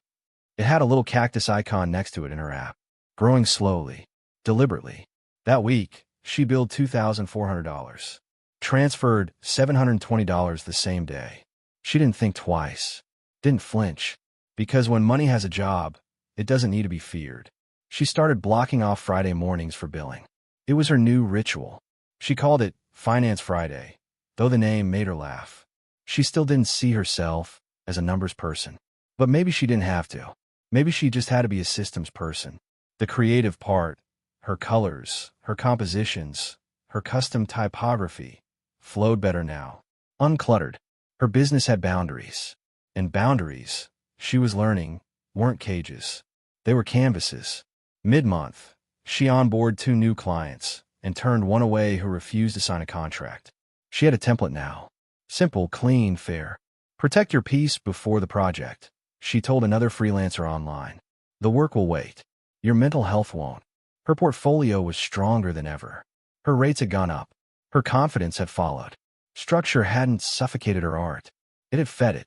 It had a little cactus icon next to it in her app, growing slowly, deliberately. That week, she billed $2,400, transferred $720 the same day. She didn't think twice, didn't flinch, because when money has a job, it doesn't need to be feared. She started blocking off Friday mornings for billing. It was her new ritual. She called it Finance Friday, though the name made her laugh. She still didn't see herself as a numbers person. But maybe she didn't have to. Maybe she just had to be a systems person. The creative part, her colors, her compositions, her custom typography, flowed better now. Uncluttered. Her business had boundaries. And boundaries, she was learning, weren't cages. They were canvases. Mid-month, she onboarded 2 new clients and turned one away who refused to sign a contract. She had a template now. Simple, clean, fair. Protect your peace before the project, she told another freelancer online. The work will wait. Your mental health won't. Her portfolio was stronger than ever. Her rates had gone up. Her confidence had followed. Structure hadn't suffocated her art. It had fed it.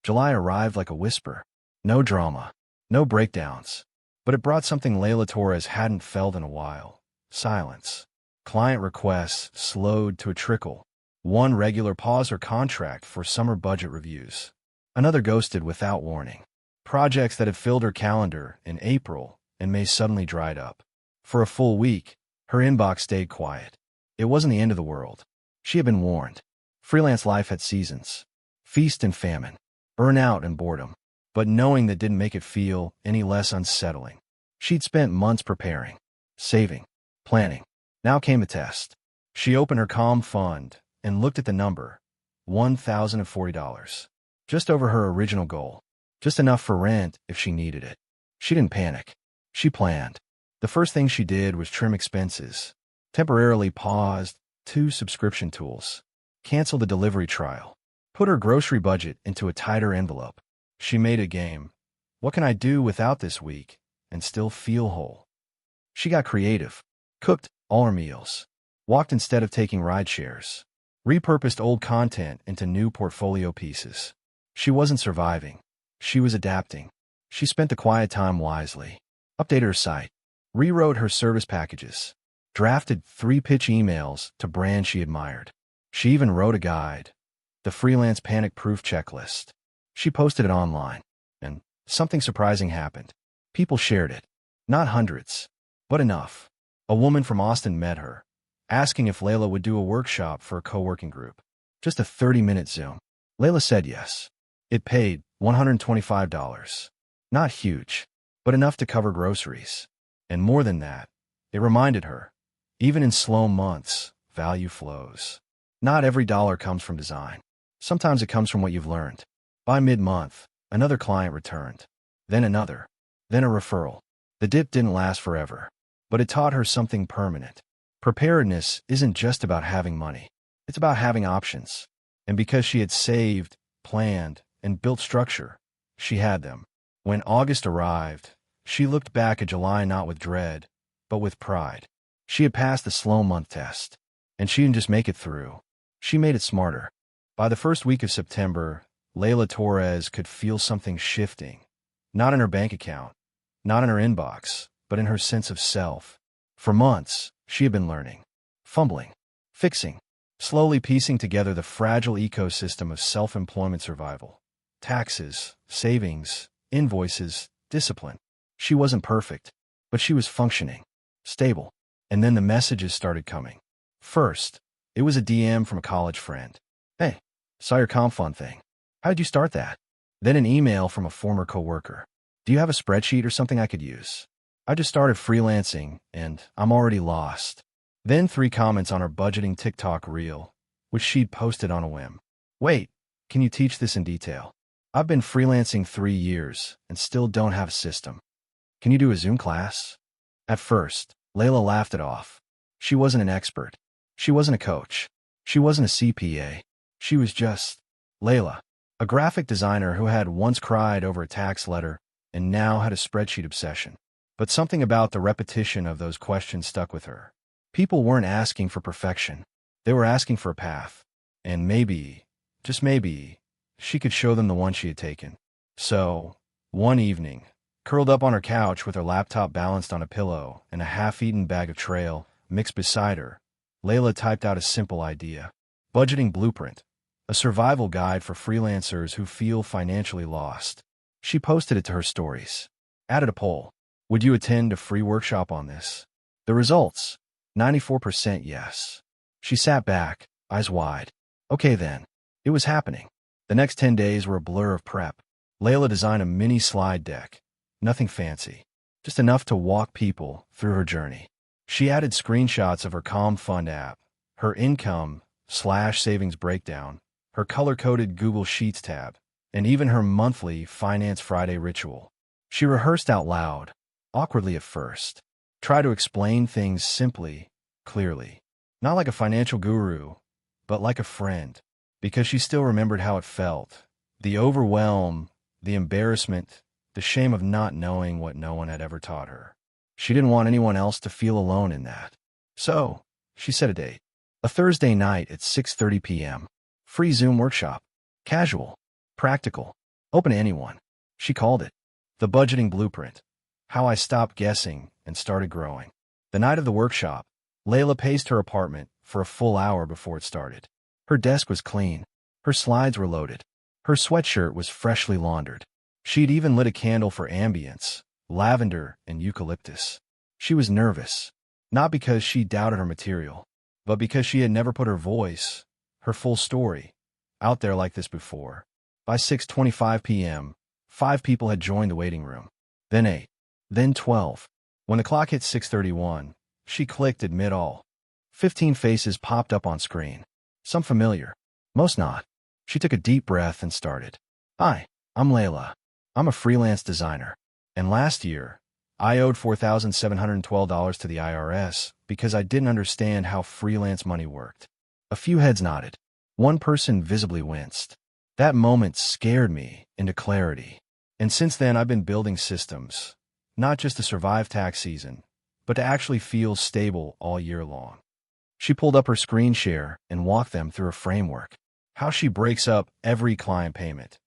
July arrived like a whisper. No drama. No breakdowns. But it brought something Layla Torres hadn't felt in a while. Silence. Client requests slowed to a trickle. One regular paused her contract for summer budget reviews. Another ghosted without warning. Projects that had filled her calendar in April and May suddenly dried up. For a full week, her inbox stayed quiet. It wasn't the end of the world. She had been warned. Freelance life had seasons. Feast and famine. Burnout and boredom. But knowing that didn't make it feel any less unsettling. She'd spent months preparing, saving, planning. Now came the test. She opened her Calm fund and looked at the number, $1,040. Just over her original goal. Just enough for rent if she needed it. She didn't panic. She planned. The first thing she did was trim expenses. Temporarily paused 2 subscription tools. Canceled the delivery trial. Put her grocery budget into a tighter envelope. She made a game. What can I do without this week and still feel whole? She got creative. Cooked all her meals. Walked instead of taking ride shares. Repurposed old content into new portfolio pieces. She wasn't surviving. She was adapting. She spent the quiet time wisely. Updated her site. Rewrote her service packages. Drafted 3 pitch emails to brands she admired. She even wrote a guide. The Freelance Panic-Proof Checklist. She posted it online. And something surprising happened. People shared it. Not hundreds, but enough. A woman from Austin met her, asking if Layla would do a workshop for a co-working group. Just a 30-minute Zoom. Layla said yes. It paid $125. Not huge, but enough to cover groceries. And more than that, it reminded her, even in slow months, value flows. Not every dollar comes from design. Sometimes it comes from what you've learned. By mid-month, another client returned. Then another. Then a referral. The dip didn't last forever, but it taught her something permanent. Preparedness isn't just about having money. It's about having options. And because she had saved, planned, and built structure, she had them. When August arrived, she looked back at July not with dread, but with pride. She had passed the slow month test. And she didn't just make it through. She made it smarter. By the first week of September, Layla Torres could feel something shifting. Not in her bank account, not in her inbox, but in her sense of self. For months, she had been learning, fumbling, fixing, slowly piecing together the fragile ecosystem of self-employment survival. Taxes, savings, invoices, discipline. She wasn't perfect, but she was functioning, stable. And then the messages started coming. First, it was a DM from a college friend. Hey, saw your comp fund thing. How did you start that? Then an email from a former coworker. Do you have a spreadsheet or something I could use? I just started freelancing, and I'm already lost. Then 3 comments on her budgeting TikTok reel, which she'd posted on a whim. Wait, can you teach this in detail? I've been freelancing 3 years and still don't have a system. Can you do a Zoom class? At first, Layla laughed it off. She wasn't an expert. She wasn't a coach. She wasn't a CPA. She was just Layla, a graphic designer who had once cried over a tax letter and now had a spreadsheet obsession. But something about the repetition of those questions stuck with her. People weren't asking for perfection. They were asking for a path. And maybe, just maybe, she could show them the one she had taken. So, one evening, curled up on her couch with her laptop balanced on a pillow and a half-eaten bag of trail mixed beside her, Layla typed out a simple idea. Budgeting blueprint. A survival guide for freelancers who feel financially lost. She posted it to her stories. Added a poll. Would you attend a free workshop on this? The results. 94% yes. She sat back, eyes wide. Okay then. It was happening. The next 10 days were a blur of prep. Layla designed a mini slide deck. Nothing fancy. Just enough to walk people through her journey. She added screenshots of her Calm Fund app, her income/savings breakdown, her color-coded Google Sheets tab, and even her monthly Finance Friday ritual. She rehearsed out loud, awkwardly at first. Try to explain things simply, clearly. Not like a financial guru, but like a friend. Because she still remembered how it felt. The overwhelm, the embarrassment, the shame of not knowing what no one had ever taught her. She didn't want anyone else to feel alone in that. So, she set a date. A Thursday night at 6:30 p.m. Free Zoom workshop. Casual. Practical. Open to anyone. She called it The Budgeting Blueprint. How I Stopped Guessing and Started Growing. The night of the workshop, Layla paced her apartment for a full hour before it started. Her desk was clean. Her slides were loaded. Her sweatshirt was freshly laundered. She'd even lit a candle for ambience, lavender and eucalyptus. She was nervous, not because she doubted her material, but because she had never put her voice, her full story, out there like this before. By 6:25 p.m., 5 people had joined the waiting room. Then 8. Then 12. When the clock hit 6:31, she clicked admit all. 15 faces popped up on screen. Some familiar, most not. She took a deep breath and started. Hi, I'm Layla. I'm a freelance designer. And last year, I owed $4,712 to the IRS because I didn't understand how freelance money worked. A few heads nodded. One person visibly winced. That moment scared me into clarity. And since then, I've been building systems, not just to survive tax season, but to actually feel stable all year long. She pulled up her screen share and walked them through a framework. How she breaks up every client payment.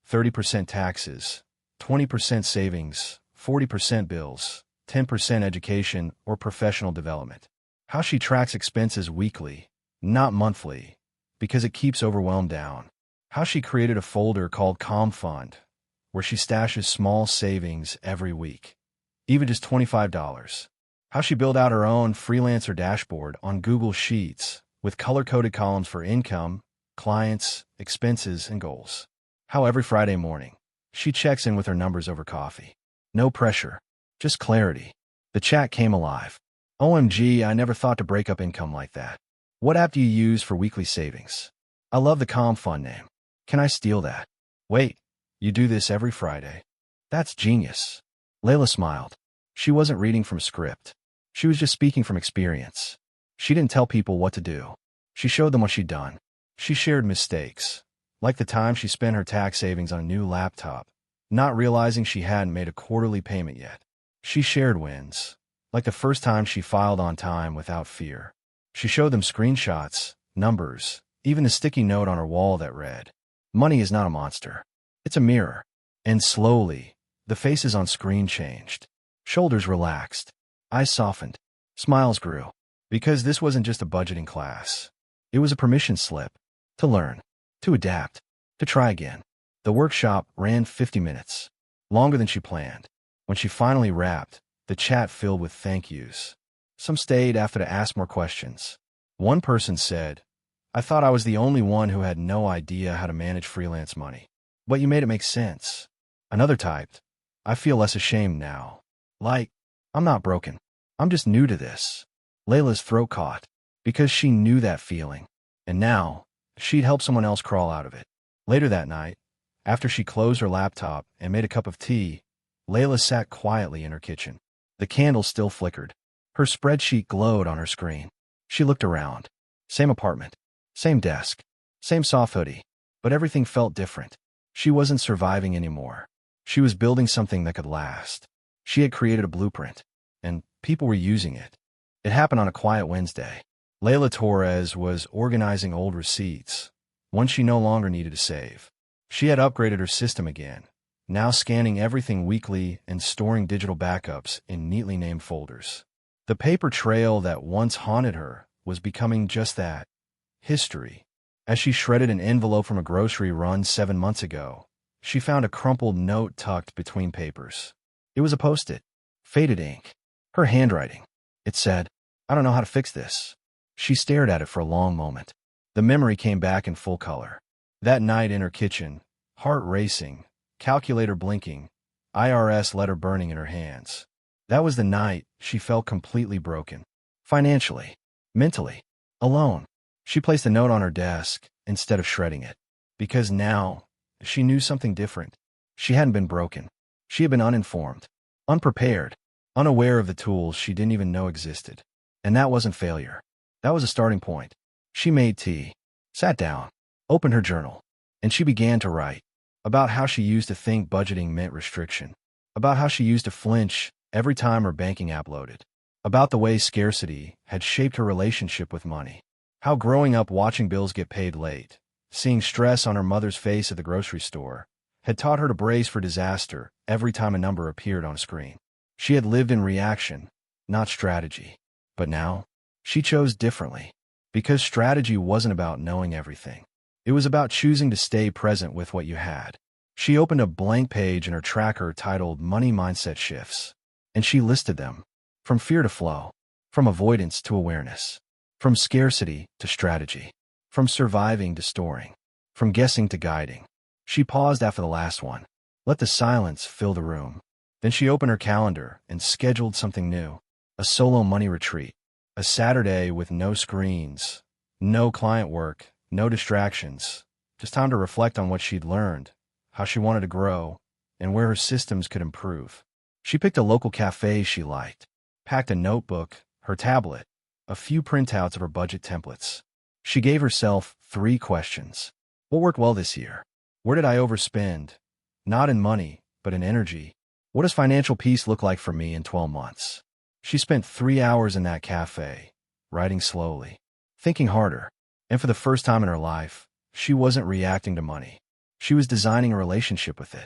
30% taxes, 20% savings, 40% bills, 10% education or professional development. How she tracks expenses weekly, not monthly, because it keeps overwhelm down. How she created a folder called Calm Fund, where she stashes small savings every week, even just $25. How she built out her own Freelancer dashboard on Google Sheets with color-coded columns for income, clients, expenses, and goals. How every Friday morning, she checks in with her numbers over coffee. No pressure, just clarity. The chat came alive. OMG, I never thought to break up income like that. What app do you use for weekly savings? I love the Calm Fund name. Can I steal that? Wait, you do this every Friday? That's genius. Layla smiled. She wasn't reading from a script. She was just speaking from experience. She didn't tell people what to do. She showed them what she'd done. She shared mistakes, like the time she spent her tax savings on a new laptop, not realizing she hadn't made a quarterly payment yet. She shared wins, like the first time she filed on time without fear. She showed them screenshots, numbers, even a sticky note on her wall that read, "Money is not a monster. It's a mirror." And slowly, the faces on screen changed. Shoulders relaxed. Eyes softened. Smiles grew. Because this wasn't just a budgeting class. It was a permission slip. To learn. To adapt. To try again. The workshop ran 50 minutes. Longer than she planned. When she finally wrapped, the chat filled with thank yous. Some stayed after to ask more questions. One person said, "I thought I was the only one who had no idea how to manage freelance money. but you made it make sense. Another typed, I feel less ashamed now. Like, I'm not broken. I'm just new to this. Layla's throat caught because she knew that feeling. And now, she'd help someone else crawl out of it. Later that night, after she closed her laptop and made a cup of tea, Layla sat quietly in her kitchen. The candle still flickered. Her spreadsheet glowed on her screen. She looked around. Same apartment. Same desk. Same soft hoodie. But everything felt different. She wasn't surviving anymore. She was building something that could last. She had created a blueprint, and people were using it. It happened on a quiet Wednesday. Layla Torres was organizing old receipts, ones she no longer needed to save. She had upgraded her system again, now scanning everything weekly and storing digital backups in neatly named folders. The paper trail that once haunted her was becoming just that, history. As she shredded an envelope from a grocery run 7 months ago, she found a crumpled note tucked between papers. It was a post-it, faded ink, her handwriting. It said, I don't know how to fix this. She stared at it for a long moment. The memory came back in full color. That night in her kitchen, heart racing, calculator blinking, IRS letter burning in her hands. That was the night she felt completely broken. Financially, mentally, alone. She placed the note on her desk instead of shredding it. Because now, she knew something different. She hadn't been broken. She had been uninformed, unprepared, unaware of the tools she didn't even know existed. And that wasn't failure. That was a starting point. She made tea, sat down, opened her journal, and she began to write about how she used to think budgeting meant restriction, about how she used to flinch every time her banking app loaded, about the way scarcity had shaped her relationship with money, how growing up watching bills get paid late, seeing stress on her mother's face at the grocery store, had taught her to brace for disaster every time a number appeared on a screen. She had lived in reaction, not strategy. But now, she chose differently, because strategy wasn't about knowing everything. It was about choosing to stay present with what you had. She opened a blank page in her tracker titled Money Mindset Shifts, and she listed them, from fear to flow, from avoidance to awareness, from scarcity to strategy, from surviving to storing, from guessing to guiding. She paused after the last one, let the silence fill the room. Then she opened her calendar and scheduled something new, a solo money retreat, a Saturday with no screens, no client work, no distractions, just time to reflect on what she'd learned, how she wanted to grow, and where her systems could improve. She picked a local cafe she liked, packed a notebook, her tablet, a few printouts of her budget templates. She gave herself 3 questions. What worked well this year? Where did I overspend? Not in money, but in energy. What does financial peace look like for me in 12 months? She spent 3 hours in that cafe, writing slowly, thinking harder. And for the first time in her life, she wasn't reacting to money. She was designing a relationship with it.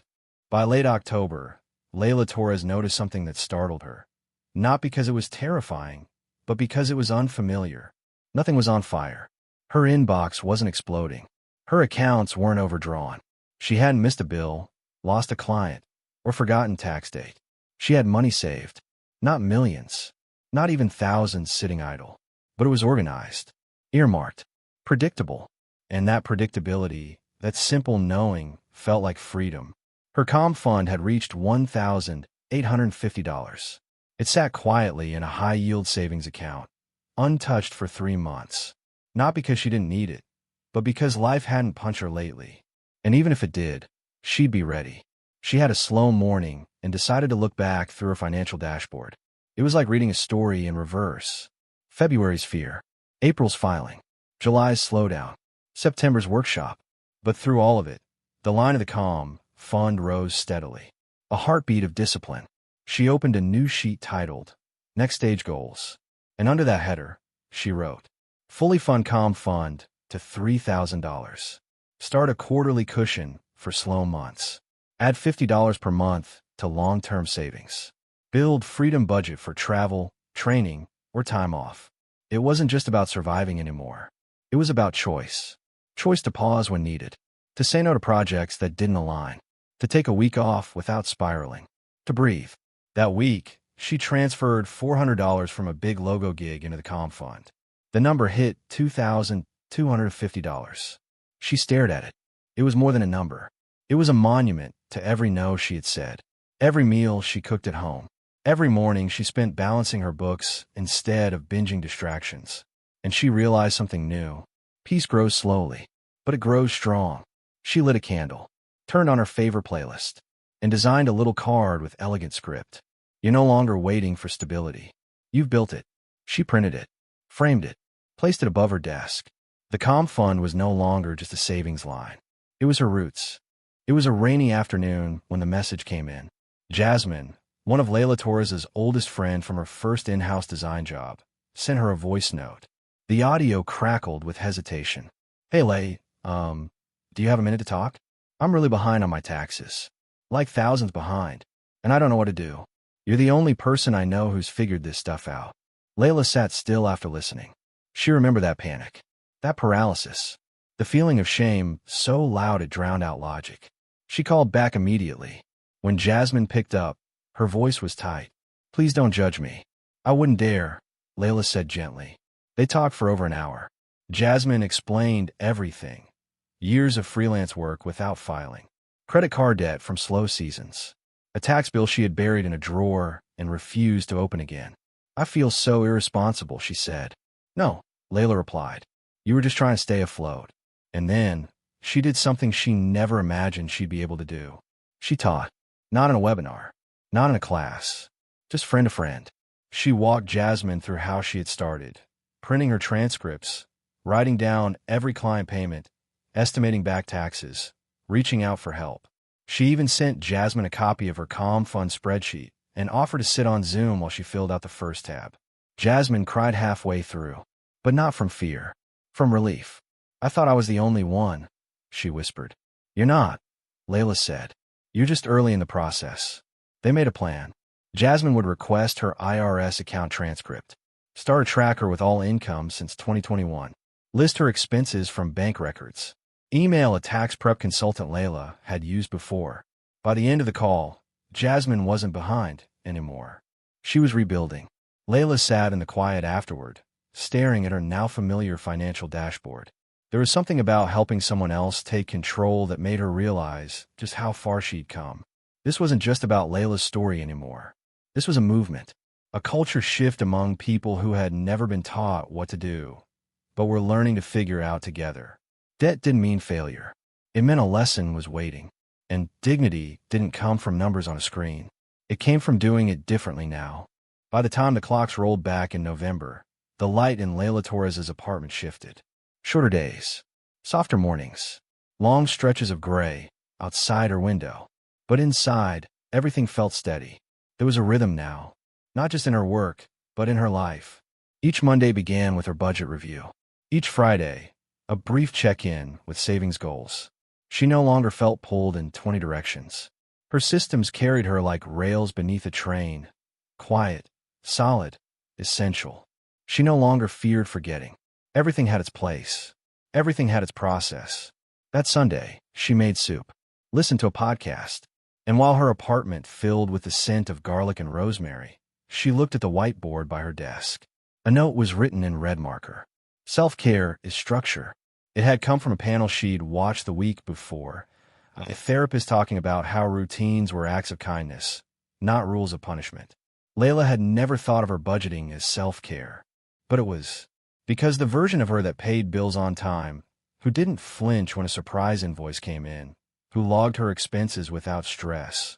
By late October, Layla Torres noticed something that startled her. Not because it was terrifying, but because it was unfamiliar. Nothing was on fire. Her inbox wasn't exploding. Her accounts weren't overdrawn. She hadn't missed a bill, lost a client, or forgotten tax date. She had money saved. Not millions, not even thousands sitting idle, but it was organized, earmarked, predictable. And that predictability, that simple knowing, felt like freedom. Her comm fund had reached $1,850. It sat quietly in a high-yield savings account, untouched for 3 months. Not because she didn't need it, but because life hadn't punched her lately. And even if it did, she'd be ready. She had a slow morning and decided to look back through her financial dashboard. It was like reading a story in reverse. February's fear, April's filing, July's slowdown, September's workshop. But through all of it, the line of the comm fund rose steadily. A heartbeat of discipline. She opened a new sheet titled Next Stage Goals. And under that header, she wrote, Fully fund comm fund to $3,000. Start a quarterly cushion for slow months. Add $50 per month to long-term savings. Build freedom budget for travel, training, or time off. It wasn't just about surviving anymore. It was about choice. Choice to pause when needed. To say no to projects that didn't align. To take a week off without spiraling. To breathe. That week, she transferred $400 from a big logo gig into the comm fund. The number hit $2,250. She stared at it. It was more than a number. It was a monument to every no she had said, every meal she cooked at home, every morning she spent balancing her books instead of binging distractions. And she realized something new. Peace grows slowly, but it grows strong. She lit a candle, turned on her favorite playlist, and designed a little card with elegant script. You're no longer waiting for stability. You've built it. She printed it, framed it, placed it above her desk. The Calm Fund was no longer just a savings line. It was her roots. It was a rainy afternoon when the message came in. Jasmine, one of Layla Torres' oldest friend from her first in-house design job, sent her a voice note. The audio crackled with hesitation. Hey, Lay, do you have a minute to talk? I'm really behind on my taxes. Like thousands behind. And I don't know what to do. You're the only person I know who's figured this stuff out. Layla sat still after listening. She remembered that panic. That paralysis. The feeling of shame so loud it drowned out logic. She called back immediately. When Jasmine picked up, her voice was tight. Please don't judge me. I wouldn't dare, Layla said gently. They talked for over an hour. Jasmine explained everything. Years of freelance work without filing. Credit card debt from slow seasons. A tax bill she had buried in a drawer and refused to open again. I feel so irresponsible, she said. No, Layla replied. You were just trying to stay afloat. And then, she did something she never imagined she'd be able to do. She taught. Not in a webinar. Not in a class. Just friend to friend. She walked Jasmine through how she had started. Printing her transcripts. Writing down every client payment. Estimating back taxes. Reaching out for help. She even sent Jasmine a copy of her Calm Fund spreadsheet and offered to sit on Zoom while she filled out the first tab. Jasmine cried halfway through. But not from fear. From relief. I thought I was the only one, she whispered. You're not, Layla said. You're just early in the process. They made a plan. Jasmine would request her IRS account transcript. Start a tracker with all income since 2021. List her expenses from bank records. Email a tax prep consultant Layla had used before. By the end of the call, Jasmine wasn't behind anymore. She was rebuilding. Layla sat in the quiet afterward, staring at her now familiar financial dashboard. There was something about helping someone else take control that made her realize just how far she'd come. This wasn't just about Layla's story anymore. This was a movement, a culture shift among people who had never been taught what to do, but were learning to figure out together. Debt didn't mean failure. It meant a lesson was waiting. And dignity didn't come from numbers on a screen. It came from doing it differently now. By the time the clocks rolled back in November, the light in Layla Torres' apartment shifted. Shorter days, softer mornings, long stretches of gray outside her window. But inside, everything felt steady. There was a rhythm now, not just in her work, but in her life. Each Monday began with her budget review. Each Friday, a brief check-in with savings goals. She no longer felt pulled in 20 directions. Her systems carried her like rails beneath a train. Quiet, solid, essential. She no longer feared forgetting. Everything had its place. Everything had its process. That Sunday, she made soup, listened to a podcast, and while her apartment filled with the scent of garlic and rosemary, she looked at the whiteboard by her desk. A note was written in red marker. Self-care is structure. It had come from a panel she'd watched the week before, a therapist talking about how routines were acts of kindness, not rules of punishment. Layla had never thought of her budgeting as self-care, but it was. Because the version of her that paid bills on time, who didn't flinch when a surprise invoice came in, who logged her expenses without stress,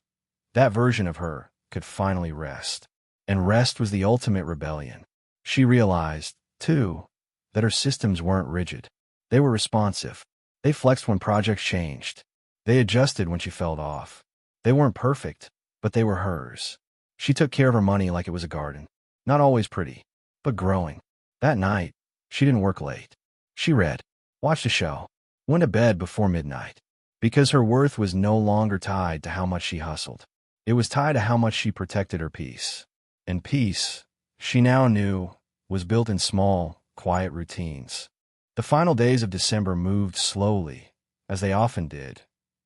that version of her could finally rest. And rest was the ultimate rebellion. She realized, too, that her systems weren't rigid. They were responsive. They flexed when projects changed. They adjusted when she fell off. They weren't perfect, but they were hers. She took care of her money like it was a garden. Not always pretty, but growing. That night, she didn't work late. She read, watched a show, went to bed before midnight. Because her worth was no longer tied to how much she hustled. It was tied to how much she protected her peace. And peace, she now knew, was built in small, quiet routines. The final days of December moved slowly, as they often did.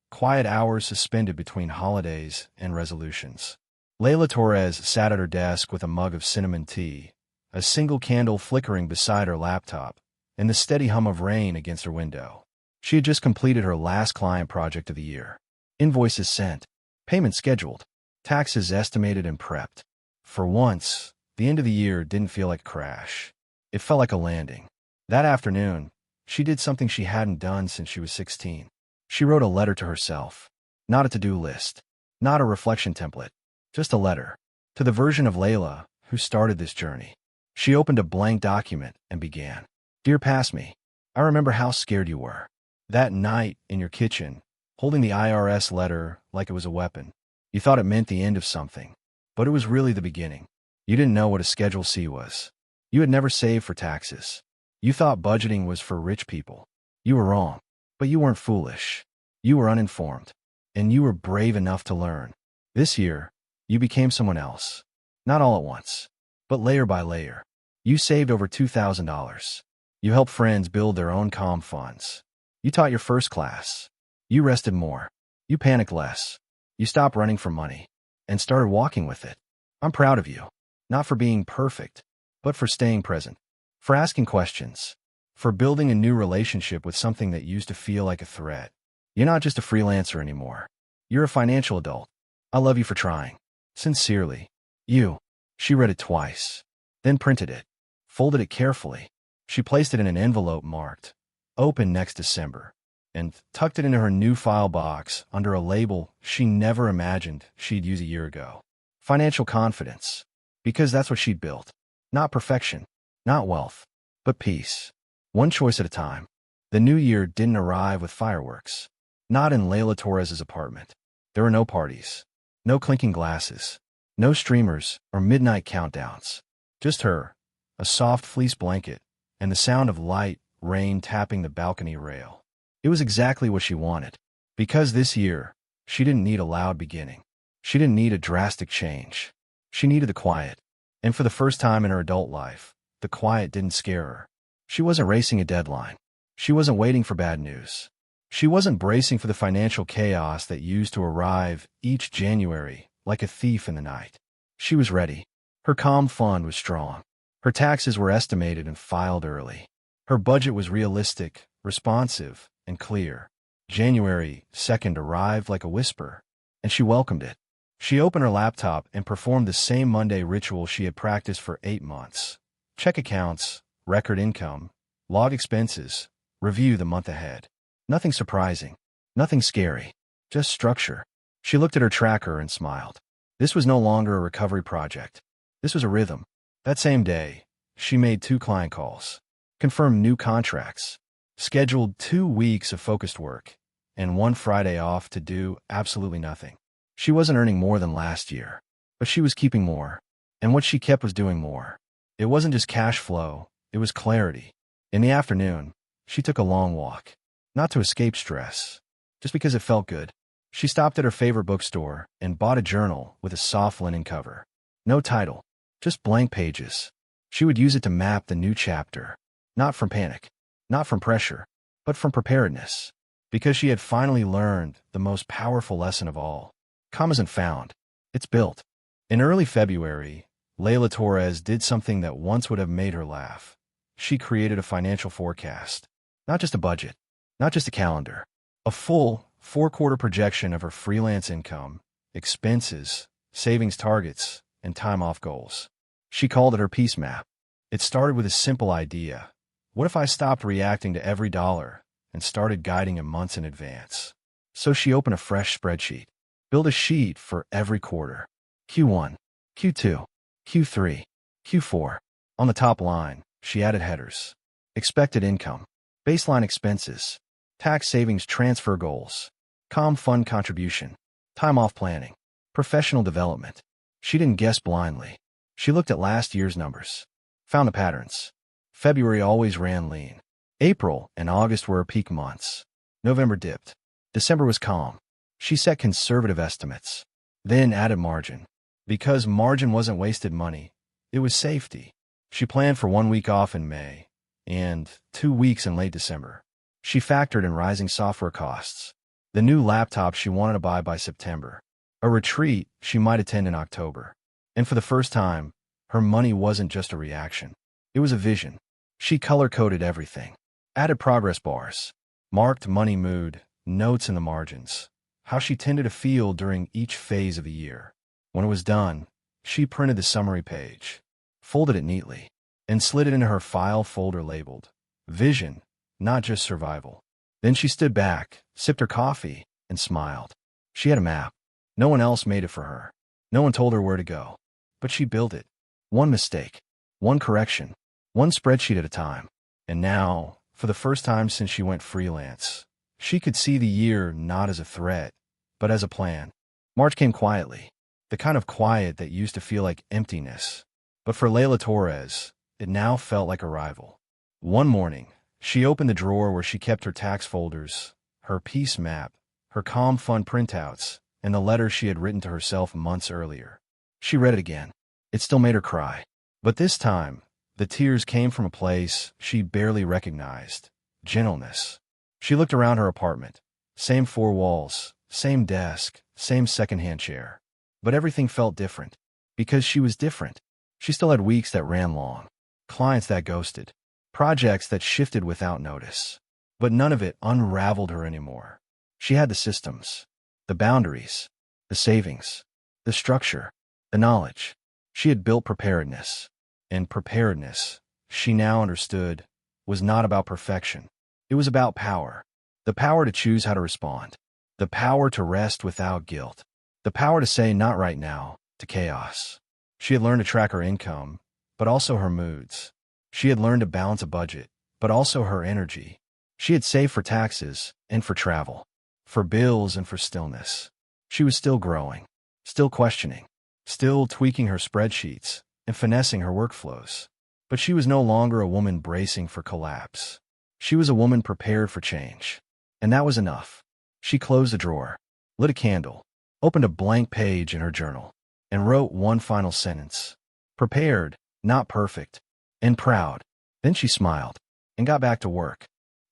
Quiet hours suspended between holidays and resolutions. Layla Torres sat at her desk with a mug of cinnamon tea, a single candle flickering beside her laptop, and the steady hum of rain against her window. She had just completed her last client project of the year. Invoices sent. Payments scheduled. Taxes estimated and prepped. For once, the end of the year didn't feel like a crash. It felt like a landing. That afternoon, she did something she hadn't done since she was 16. She wrote a letter to herself. Not a to-do list. Not a reflection template. Just a letter. To the version of Layla who started this journey. She opened a blank document and began. Dear Past Me, I remember how scared you were. That night in your kitchen, holding the IRS letter like it was a weapon. You thought it meant the end of something. But it was really the beginning. You didn't know what a Schedule C was. You had never saved for taxes. You thought budgeting was for rich people. You were wrong. But you weren't foolish. You were uninformed. And you were brave enough to learn. This year, you became someone else. Not all at once, but layer by layer. You saved over $2,000. You helped friends build their own calm funds. You taught your first class. You rested more. You panicked less. You stopped running from money and started walking with it. I'm proud of you. Not for being perfect, but for staying present. For asking questions. For building a new relationship with something that used to feel like a threat. You're not just a freelancer anymore. You're a financial adult. I love you for trying. Sincerely. You. She read it twice. Then printed it. Folded it carefully. She placed it in an envelope marked Open next December, and tucked it into her new file box under a label she never imagined she'd use a year ago. Financial confidence. Because that's what she'd built. Not perfection. Not wealth. But peace. One choice at a time. The new year didn't arrive with fireworks. Not in Layla Torres' apartment. There were no parties. No clinking glasses. No streamers or midnight countdowns. Just her, a soft fleece blanket, and the sound of light rain tapping the balcony rail. It was exactly what she wanted. Because this year, she didn't need a loud beginning. She didn't need a drastic change. She needed the quiet. And for the first time in her adult life, the quiet didn't scare her. She wasn't racing a deadline. She wasn't waiting for bad news. She wasn't bracing for the financial chaos that used to arrive each January like a thief in the night. She was ready. Her calm fund was strong. Her taxes were estimated and filed early. Her budget was realistic, responsive, and clear. January 2nd arrived like a whisper, and she welcomed it. She opened her laptop and performed the same Monday ritual she had practiced for 8 months. Check accounts, record income, log expenses, review the month ahead. Nothing surprising, nothing scary, just structure. She looked at her tracker and smiled. This was no longer a recovery project. This was a rhythm. That same day, she made 2 client calls, confirmed new contracts, scheduled 2 weeks of focused work, and 1 Friday off to do absolutely nothing. She wasn't earning more than last year, but she was keeping more, and what she kept was doing more. It wasn't just cash flow, it was clarity. In the afternoon, she took a long walk, not to escape stress, just because it felt good. She stopped at her favorite bookstore and bought a journal with a soft linen cover. No title, just blank pages. She would use it to map the new chapter, not from panic, not from pressure, but from preparedness, because she had finally learned the most powerful lesson of all. Calm isn't found, it's built. In early February, Layla Torres did something that once would have made her laugh. She created a financial forecast. Not just a budget, not just a calendar. A full 4-quarter projection of her freelance income, expenses, savings targets, and time-off goals. She called it her peace map. It started with a simple idea. What if I stopped reacting to every dollar and started guiding it months in advance? So she opened a fresh spreadsheet. Build a sheet for every quarter. Q1, Q2, Q3, Q4. On the top line, she added headers. Expected income, baseline expenses, tax savings transfer goals, calm fund contribution, time off planning, professional development. She didn't guess blindly. She looked at last year's numbers, found the patterns. February always ran lean. April and August were her peak months. November dipped. December was calm. She set conservative estimates, then added margin. Because margin wasn't wasted money, it was safety. She planned for 1 week off in May and 2 weeks in late December. She factored in rising software costs, the new laptop she wanted to buy by September, a retreat she might attend in October. And for the first time, her money wasn't just a reaction. It was a vision. She color-coded everything, added progress bars, marked money mood, notes in the margins, how she tended to feel during each phase of the year. When it was done, she printed the summary page, folded it neatly, and slid it into her file folder labeled Vision, not just survival. Then she stood back, sipped her coffee, and smiled. She had a map. No one else made it for her. No one told her where to go. But she built it. One mistake, one correction, one spreadsheet at a time. And now, for the first time since she went freelance, she could see the year not as a threat, but as a plan. March came quietly, the kind of quiet that used to feel like emptiness. But for Layla Torres, it now felt like arrival. One morning, she opened the drawer where she kept her tax folders, her peace map, her calm fund printouts, and the letter she had written to herself months earlier. She read it again. It still made her cry. But this time, the tears came from a place she barely recognized: gentleness. She looked around her apartment. Same four walls, same desk, same secondhand chair. But everything felt different. Because she was different. She still had weeks that ran long, clients that ghosted, projects that shifted without notice. But none of it unraveled her anymore. She had the systems, the boundaries, the savings, the structure, the knowledge. She had built preparedness. And preparedness, she now understood, was not about perfection. It was about power. The power to choose how to respond. The power to rest without guilt. The power to say not right now to chaos. She had learned to track her income, but also her moods. She had learned to balance a budget, but also her energy. She had saved for taxes and for travel, for bills and for stillness. She was still growing, still questioning, still tweaking her spreadsheets and finessing her workflows. But she was no longer a woman bracing for collapse. She was a woman prepared for change. And that was enough. She closed the drawer, lit a candle, opened a blank page in her journal, and wrote one final sentence. Prepared, not perfect, and proud. Then she smiled and got back to work.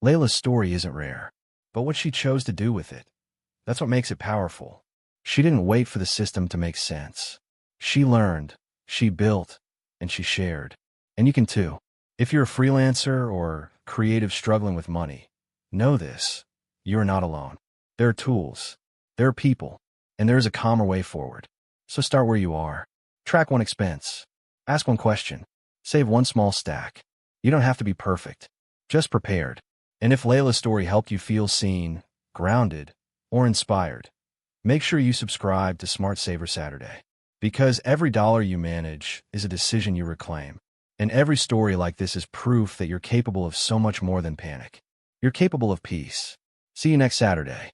Layla's story isn't rare, but what she chose to do with it, that's what makes it powerful. She didn't wait for the system to make sense. She learned, she built, and she shared. And you can too. If you're a freelancer or creative struggling with money, know this: you are not alone. There are tools, there are people, and there is a calmer way forward. So start where you are. Track one expense. Ask one question. Save one small stack. You don't have to be perfect, just prepared. And if Layla's story helped you feel seen, grounded, or inspired, make sure you subscribe to Smart Saver Saturday. Because every dollar you manage is a decision you reclaim. And every story like this is proof that you're capable of so much more than panic. You're capable of peace. See you next Saturday.